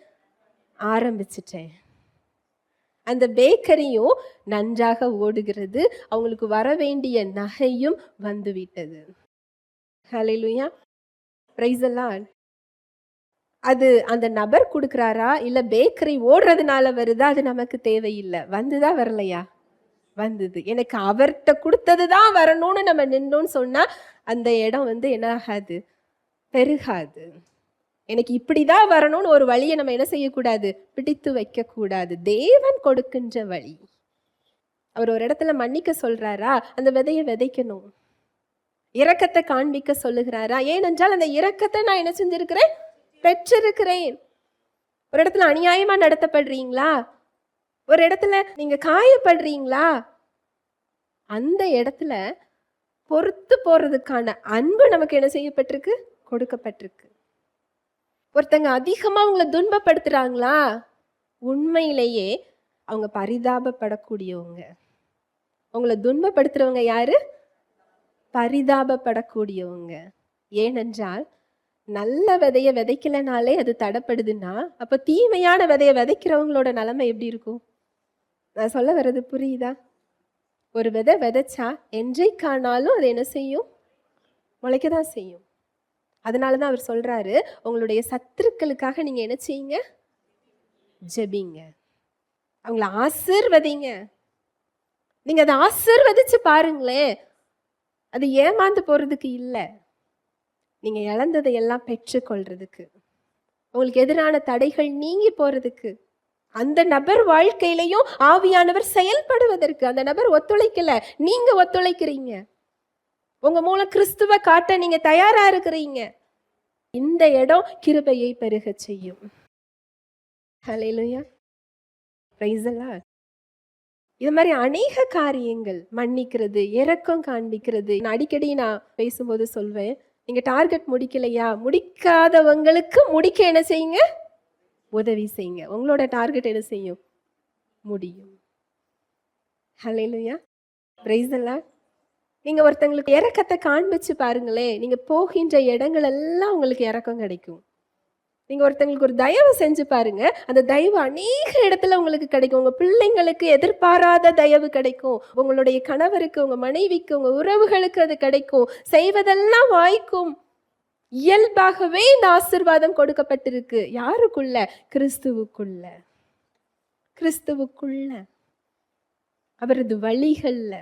ஆரம்பிச்சிட்டேன். அந்த பேக்கரியும் நன்றாக ஓடுகிறது. அவங்களுக்கு வர வேண்டிய நகையும் வந்துவிட்டது. ஹல்லேலூயா, பிரைஸ் தி லார்ட். அது அந்த நபர் கொடுக்குறாரா இல்ல பேக்கரி ஓடுறதுனால வருதா? அது நமக்கு தேவையில்லை. வந்துதா வரலையா? வந்தது. எனக்கு அவர்கிட்ட கொடுத்தது தான் வரணும்னு நம்ம நின்னோன்னு சொன்னா அந்த இடம் வந்து என்ன ஆகாது? பெருகாது. எனக்கு இப்படிதான் வரணும்னு ஒரு வழியை நம்ம என்ன செய்யக்கூடாது? பிடித்து வைக்க கூடாது. தேவன் கொடுக்கின்ற வழி. அவர் ஒரு இடத்துல மன்னிக்க சொல்றாரா? அந்த விதையை விதைக்கணும். இரக்கத்தை காண்பிக்க சொல்லுகிறாரா? ஏனென்றால் அந்த இரக்கத்தை நான் என்ன செஞ்சிருக்கிறேன்? பெற்றிருக்கிறேன். ஒரு இடத்துல அநியாயமா நடத்தப்படுறீங்களா? ஒரு இடத்துல நீங்க காயப்படுறீங்களா? அந்த இடத்துல பொறுத்து போறதுக்கான அன்பு நமக்கு என்ன செய்யப்பட்டிருக்கு? கொடுக்கப்பட்டிருக்கு. ஒருத்தங்க அதிகமா அவங்கள துன்பப்படுத்துறாங்களா? உண்மையிலேயே அவங்க பரிதாபப்படக்கூடியவங்க. உங்களை துன்பப்படுத்துறவங்க யாரு? பரிதாபப்படக்கூடியவங்க. ஏனென்றால் நல்ல விதையை விதைக்கலனாலே அது தடைப்படுதுன்னா, அப்ப தீமையான விதையை விதைக்கிறவங்களோட நிலைமை எப்படி இருக்கும்? நான் சொல்ல வர்றது புரியுதா? ஒரு விதை விதைச்சா என்றைக்கானாலும் அது என்ன செய்யும்? முளைக்கதான் செய்யும். அதனாலதான் அவர் சொல்றாரு, உங்களுடைய சத்துருக்களுக்காக நீங்க என்ன செய்யுங்க? ஜெபிங்க. அவங்கள ஆசீர்வதிங்க. நீங்க அதை ஆசீர்வதிச்சு பாருங்களேன். அது ஏமாந்து போறதுக்கு இல்ல, நீங்க இழந்ததை எல்லாம் பெற்றுக்கொள்றதுக்கு, உங்களுக்கு எதிரான தடைகள் நீங்கி போறதுக்கு, அந்த நபர் வாழ்க்கையிலையும் ஆவியானவர் செயல்படுவதற்கு. அந்த நபர் ஒத்துழைக்கல, நீங்க ஒத்துழைக்கிறீங்க. உங்க மூலம் கிறிஸ்துவ காட்ட நீங்க தயாரா இருக்கிறீங்க. இந்த இடம் கிருபையை பெருக செய்யும். ஹல்லேலூயா, பிரைஸ் தி லார்ட். இது மாதிரி அநேக காரியங்கள், மன்னிக்கிறது, இரக்கம் காண்பிக்கிறது. நான் அடிக்கடி பேசும்போது சொல்வேன், நீங்க டார்கெட் முடிக்கலையா, முடிக்காதவங்களுக்கு முடிக்க என்ன செய்யுங்க, உதவி செய்யுங்க. உங்களோட டார்கெட் என்ன செய்யும், முடியும். ஹல்லேலூயா, பிரைஸ் தி லார்ட். நீங்க ஒருத்தங்களுக்கு இரக்கத்தை காண்பிச்சு பாருங்களேன், நீங்க போகின்ற இடங்கள் எல்லாம் உங்களுக்கு இரக்கம் கிடைக்கும். நீங்க ஒருத்தங்களுக்கு ஒரு தயவு செஞ்சு பாருங்க, அந்த தயவு அநேக இடத்துல உங்களுக்கு கிடைக்கும். உங்க பிள்ளைங்களுக்கு எதிர்பாராத தயவு கிடைக்கும், உங்களுடைய கணவருக்கு, உங்க மனைவிக்கு, உங்க உறவுகளுக்கு அது கிடைக்கும். செய்வதெல்லாம் வாய்க்கும். இயல்பாகவே இந்த ஆசீர்வாதம் கொடுக்கப்பட்டிருக்கு. யாருக்குள்ள, கிறிஸ்துவுக்குள்ள. கிறிஸ்துவுக்குள்ள, அவரது வழிகள்ல,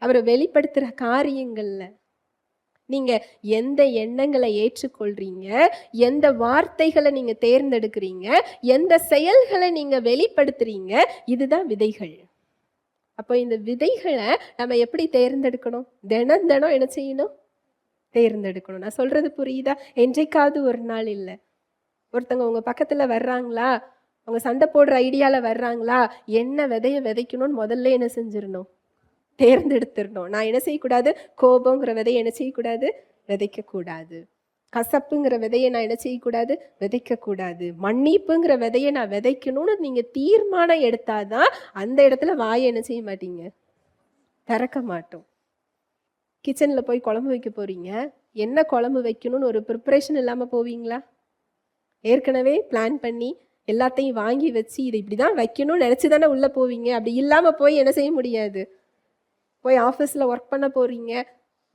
அவரை வெளிப்படுத்துற காரியங்கள்ல. நீங்க எந்த எண்ணங்களை ஏற்றுக்கொள்றீங்க, எந்த வார்த்தைகளை நீங்க தேர்ந்தெடுக்கிறீங்க, எந்த செயல்களை நீங்க வெளிப்படுத்துறீங்க, இதுதான் விதைகள். அப்போ இந்த விதைகளை நம்ம எப்படி தேர்ந்தெடுக்கணும், தினம் தினம் என்ன செய்யணும், தேர்ந்தெடுக்கணும். நான் சொல்றது புரியுதா? என்றைக்காவது ஒரு நாள் இல்லை. ஒருத்தவங்க உங்க பக்கத்துல வர்றாங்களா, அவங்க சண்டை போடுற ஐடியால வர்றாங்களா, என்ன விதைய விதைக்கணும்னு முதல்ல என்ன செஞ்சிடணும், தேர்ந்தெடுத்துடணும். நான் என்ன செய்யக்கூடாது, கோபங்கிற விதையை என்ன செய்யக்கூடாது, விதைக்கக்கூடாது. கசப்புங்கிற விதையை நான் என்ன செய்யக்கூடாது, விதைக்கக்கூடாது. மன்னிப்புங்கிற விதையை நான் விதைக்கணும்னு நீங்க தீர்மானம் எடுத்தாதான் அந்த இடத்துல வாயை என்ன செய்ய மாட்டீங்க, திறக்க மாட்டோம். கிச்சனில் போய் குழம்பு வைக்க போறீங்க, என்ன குழம்பு வைக்கணும்னு ஒரு ப்ரிப்பரேஷன் இல்லாமல் போவீங்களா? ஏற்கனவே பிளான் பண்ணி எல்லாத்தையும் வாங்கி வச்சு இதை இப்படி தான் வைக்கணும்னு நினச்சி தானே உள்ளே போவீங்க. அப்படி இல்லாமல் போய் என்ன செய்ய முடியாது. போய் ஆஃபீஸில் ஒர்க் பண்ண போகிறீங்க,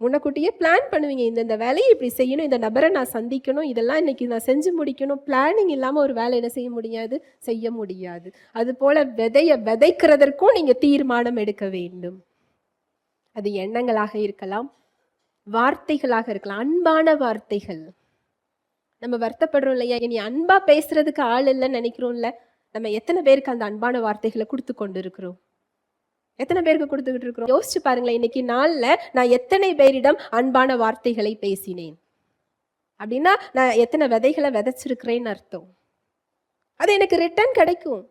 முன்னக்கூட்டியே பிளான் பண்ணுவீங்க, இந்த வேலையை இப்படி செய்யணும், இந்த நபரை நான் சந்திக்கணும், இதெல்லாம் இன்னைக்கு நான் செஞ்சு முடிக்கணும். பிளானிங் இல்லாமல் ஒரு வேலை என்ன செய்ய முடியாது, செய்ய முடியாது. அதுபோல் விதையை விதைக்கிறதற்கும் நீங்கள் தீர்மானம் எடுக்க வேண்டும். அது எண்ணங்களாக இருக்கலாம், வார்த்தைகளாக இருக்கலாம், அன்பான வார்த்தைகள். நம்ம வருத்தப்படுறோம் இல்லையா, இனி அன்பா பேசுறதுக்கு ஆள் இல்லைன்னு நினைக்கிறோம்ல. நம்ம எத்தனை பேருக்கு அந்த அன்பான வார்த்தைகளை கொடுத்து கொண்டு இருக்கிறோம், எத்தனை பேருக்கு கொடுத்துக்கிட்டு இருக்கிறோம்? யோசிச்சு பாருங்களேன், இன்னைக்கு நாள்ல நான் எத்தனை பேரிடம் அன்பான வார்த்தைகளை பேசினேன் அப்படின்னா நான் எத்தனை விதைகளை விதைச்சிருக்கிறேன்னு அர்த்தம். அது எனக்கு ரிட்டர்ன் கிடைக்கும்.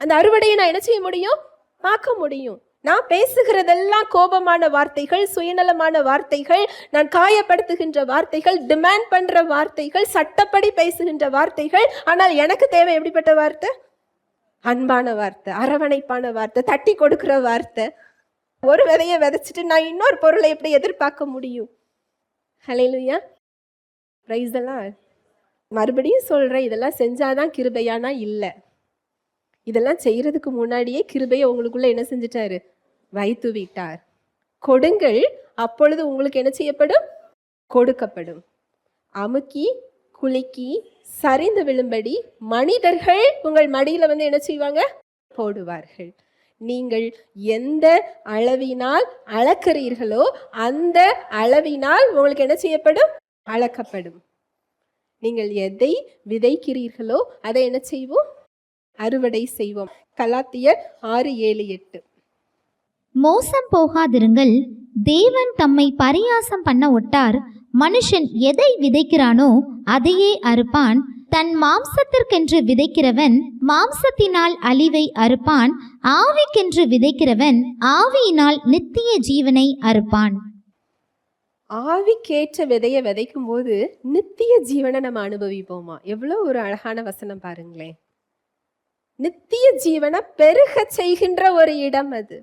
அந்த அறுவடையை நான் என்ன செய்ய முடியும், பார்க்க முடியும். நான் பேசுகிறதெல்லாம் கோபமான வார்த்தைகள், சுயநலமான வார்த்தைகள், நான் காயப்படுத்துகின்ற வார்த்தைகள், டிமாண்ட் பண்ற வார்த்தைகள், சட்டப்படி பேசுகின்ற வார்த்தைகள். ஆனால் எனக்கு தேவை எப்படிப்பட்ட வார்த்தை, அன்பான வார்த்தை, அரவணைப்பான வார்த்தை, தட்டி கொடுக்கிற வார்த்தை. ஒரு விதையை விதைச்சிட்டு நான் இன்னொரு பொருளை எப்படி எதிர்பார்க்க முடியும்? ஹல்லேலூயா, பிரைஸ் தி லார்ட். மறுபடியும் சொல்றேன், இதெல்லாம் செஞ்சாதான் கிருபையானா இல்லை. இதெல்லாம் செய்யறதுக்கு முன்னாடியே கிருபையை உங்களுக்குள்ள என்ன செஞ்சிட்டாரு, வைத்து விட்டார். கொடுங்கள், அப்பொழுது உங்களுக்கு என்ன செய்யப்படும், கொடுக்கப்படும். அமுக்கி குலுக்கி சரிந்து விழும்படி மனிதர்கள் உங்கள் மடியில வந்து என்ன செய்வாங்க, போடுவார்கள். நீங்கள் எந்த அளவினால் அளக்கிறீர்களோ அந்த அளவினால் உங்களுக்கு என்ன செய்யப்படும், அளக்கப்படும். நீங்கள் எதை விதைக்கிறீர்களோ அதை என்ன செய்வோம், அறுவடை செய்வோம். கலாத்தியர் 6:7-8. மோசம் போகாதிருங்கள், தேவன் தம்மை பரியாசம் பண்ண ஒட்டார். மனுஷன் எதை விதைக்கிறானோ அதையே அறுப்பான். தன் மாம்சத்திற்கென்று விதைக்கிறவன் மாம்சத்தினால் அழிவை அறுப்பான். ஆவிக்கென்று விதைக்கிறவன் ஆவியினால் நித்திய ஜீவனை அறுப்பான். ஆவிக்கேற்ற விதையை விதைக்கும் போது நித்திய ஜீவனை நம்ம அனுபவிப்போமா? எவ்வளவு ஒரு அழகான வசனம் பாருங்களேன். நித்திய ஜீவனை பெருக செய்கின்ற ஒரு இடம் அது.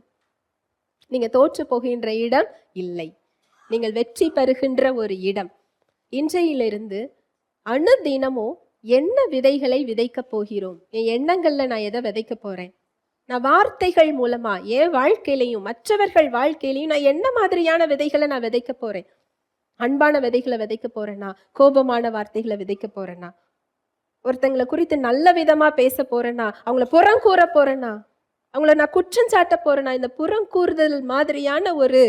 நீங்க தோற்று போகின்ற இடம் இல்லை, நீங்கள் வெற்றி பெறுகின்ற ஒரு இடம். இன்றையிலிருந்து அனுதினமும் என்ன விதைகளை விதைக்க போகிறோம்? என் எண்ணங்கள்ல நான் எதை விதைக்க போறேன்? நான் வார்த்தைகள் மூலமா என் வாழ்க்கையிலையும் மற்றவர்கள் வாழ்க்கையிலையும் நான் என்ன மாதிரியான விதைகளை நான் விதைக்க போறேன்? அன்பான விதைகளை விதைக்க போறேன்னா, கோபமான வார்த்தைகளை விதைக்க போறேன்னா, ஒருத்தங்களை குறித்து நல்ல விதமா பேச போறேன்னா, அவங்கள புறம் கூற போறேன்னா, அவங்கள நான் குற்றம் சாட்ட போறேனா? இந்த புறம் கூறுதல் மாதிரியான ஒரு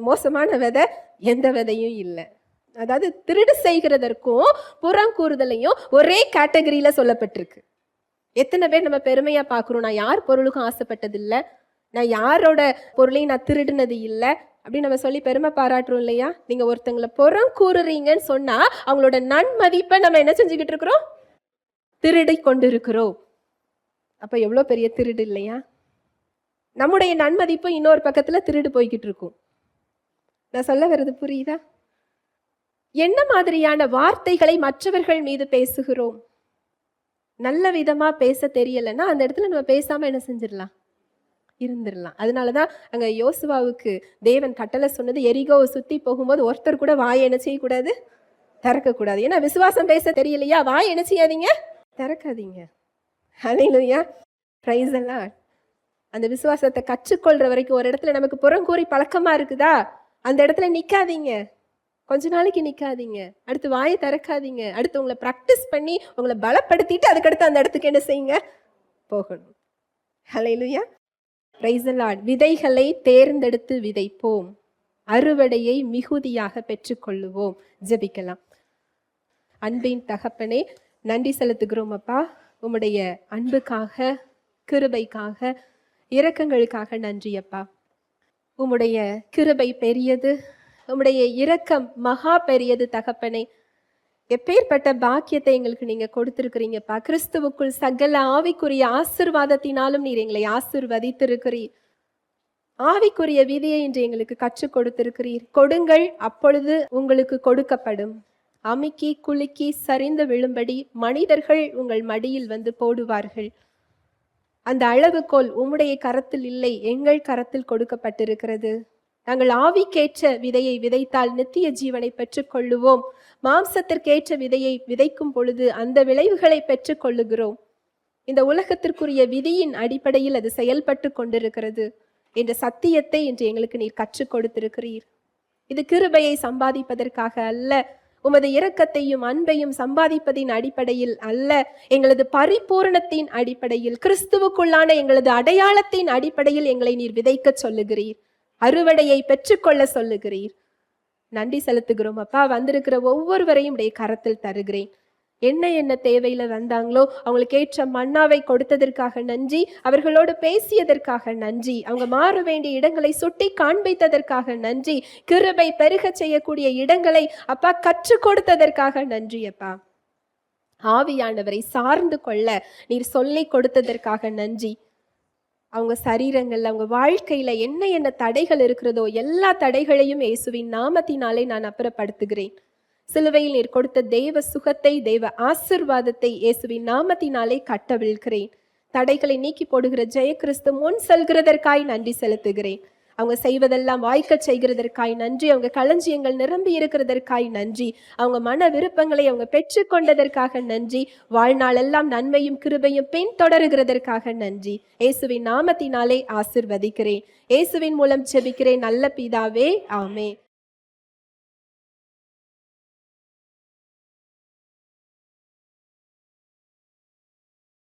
மோசமான விதை எந்த விதையும் இல்லை. அதாவது திருடு செய்கிறதற்கும் புறம் கூறுதலையும் ஒரே கேட்டகரியில சொல்லப்பட்டிருக்கு. எத்தனை பேர் நம்ம பெருமையா பார்க்குறோம், நான் யார் பொருளுக்கும் ஆசைப்பட்டது இல்லை, நான் யாரோட பொருளையும் நான் திருடுனது இல்லை அப்படின்னு நம்ம சொல்லி பெருமை பாராட்டுறோம் இல்லையா? நீங்க ஒருத்தங்களை புறம் கூறுறீங்கன்னு சொன்னா அவங்களோட நன்மதிப்பை நம்ம என்ன செஞ்சுக்கிட்டு இருக்கிறோம்? திருடி கொண்டு இருக்கிறோம். அப்ப எவ்வளவு பெரிய திருடு இல்லையா? நம்முடைய நன்மதிப்பு இன்னொரு பக்கத்துல திருடு போய்கிட்டு இருக்கும். நான் சொல்ல வர்றது புரியுதா? என்ன மாதிரியான வார்த்தைகளை மற்றவர்கள் மீது பேசுகிறோம்? நல்ல விதமா பேச தெரியலைன்னா அந்த இடத்துல நம்ம பேசாம என்ன செஞ்சிடலாம்? இருந்துடலாம். அதனாலதான் அங்க யோசுவாவுக்கு தேவன் கட்டளை சொன்னது, எரிகோவை சுத்தி போகும்போது ஒருத்தர் கூட வாயை என்ன செய்யக்கூடாது? திறக்கக்கூடாது. ஏன்னா விசுவாசம் பேச தெரியலையா? வாய் என்ன செய்யாதீங்க? திறக்காதீங்க. ஹல்லேலூயா, பிரைஸ் தி லார்ட். அந்த விசுவாசத்தை கற்றுக்கொள்ற வரைக்கும் ஒரு இடத்துல நமக்கு புறங்கூறி பழக்கமா இருக்குதா, அந்த இடத்துல நிக்காதீங்க. கொஞ்ச நாளைக்கு நிக்காதீங்க. அடுத்து வாயை திறக்காதீங்க. அடுத்து உங்களை ப்ராக்டிஸ் பண்ணி உங்களை பலப்படுத்திட்டு அதுக்கடுத்து அந்த இடத்துக்கு என்ன செய்யுங்க? போகணும். ஹல்லேலூயா, பிரைஸ் தி லார்ட். விதைகளை தேர்ந்தெடுத்து விதைப்போம், அறுவடையை மிகுதியாக பெற்றுக்கொள்ளுவோம். ஜெபிக்கலாம். அன்பின் தகப்பனே, நன்றி செலுத்துகிறோம் அப்பா. உம்முடைய அன்புக்காக, கிருபைக்காக, இரக்கங்களுக்காக நன்றி அப்பா. உம்முடைய கிருபை பெரியது, உம்முடைய இரக்கம் மகா பெரியது தகப்பனே. எப்பேற்பட்ட பாக்கியத்தை எங்களுக்கு நீங்க கொடுத்திருக்கிறீங்கப்பா. கிறிஸ்துவுக்குள் சகல ஆவிக்குரிய ஆசீர்வாதத்தினாலும் நீர் எங்களை ஆசீர்வதித்திருக்கிறீர். ஆவிக்குரிய விதியை இன்று எங்களுக்கு கற்றுக் கொடுத்திருக்கிறீர். கொடுங்கள், அப்பொழுது உங்களுக்கு கொடுக்கப்படும். அமுக்கி குலுக்கி சரிந்து விழும்படி மனிதர்கள் உங்கள் மடியில் வந்து போடுவார்கள். அந்த அளவுகோல் உம்முடைய கரத்தில் இல்லை, எங்கள் கரத்தில் கொடுக்கப்பட்டிருக்கிறது. நாங்கள் ஆவிக்கேற்ற விதையை விதைத்தால் நித்திய ஜீவனை பெற்றுக்கொள்ளுவோம். மாம்சத்திற்கேற்ற விதையை விதைக்கும் பொழுது அந்த விளைவுகளை பெற்றுக்கொள்ளுகிறோம். இந்த உலகத்திற்குரிய விதியின் அடிப்படையில் அது செயல்பட்டு கொண்டிருக்கிறது என்ற சத்தியத்தை இன்று எங்களுக்கு நீர் கற்றுக் கொடுத்திருக்கிறீர். இது கிருபையை சம்பாதிப்பதற்காக அல்ல, உமது இரக்கத்தையும் அன்பையும் சம்பாதிப்பதின் அடிப்படையில் அல்ல, எங்களது பரிபூரணத்தின் அடிப்படையில், கிறிஸ்துவுக்குள்ளான எங்களது அடையாளத்தின் அடிப்படையில் எங்களை நீர் விதைக்க சொல்லுகிறீர், அறுவடையை பெற்றுக்கொள்ள சொல்லுகிறீர். நன்றி செலுத்துகிறோம் அப்பா. வந்திருக்கிற ஒவ்வொருவரையும் உடைய கரத்தில் தருகிறேன். என்ன தேவையில வந்தாங்களோ அவங்களுக்கு ஏற்ற மன்னாவை கொடுத்ததற்காக நன்றி, அவர்களோடு பேசியதற்காக நன்றி, அவங்க மாற வேண்டிய இடங்களை சுட்டி காண்பித்ததற்காக நன்றி, கிருபை பெருக செய்யக்கூடிய இடங்களை அப்பா கற்றுக் கொடுத்ததற்காக நன்றி அப்பா. ஆவியானவரை சார்ந்து கொள்ள நீர் சொல்லி கொடுத்ததற்காக நன்றி. அவங்க சரீரங்கள்ல, அவங்க வாழ்க்கையில என்ன தடைகள் இருக்கிறதோ எல்லா தடைகளையும் இயேசுவின் நாமத்தினாலே நான் அப்புறப்படுத்துகிறேன். சிலுவையில் நீர் கொடுத்த தெய்வ சுகத்தை, தெய்வ ஆசீர்வாதத்தை இயேசுவின் நாமத்தினாலே கட்டவிழ்கிறேன். தடைகளை நீக்கி போடுகிற ஜெய கிறிஸ்து முன் செல்கிறதற்காய் நன்றி செலுத்துகிறேன். அவங்க செய்வதெல்லாம் வாய்க்க செய்கிறதற்காய் நன்றி. அவங்க களஞ்சியங்கள் நிரம்பி இருக்கிறதற்காய் நன்றி. அவங்க மன விருப்பங்களை அவங்க பெற்றுக்கொண்டதற்காக நன்றி. வாழ்நாளெல்லாம் நன்மையும் கிருபையும் பின்தொடருகிறதற்காக நன்றி. இயேசுவின் நாமத்தினாலே ஆசீர்வதிக்கிறேன். இயேசுவின் மூலம் ஜெபிக்கிறேன் நல்ல பிதாவே, ஆமென்.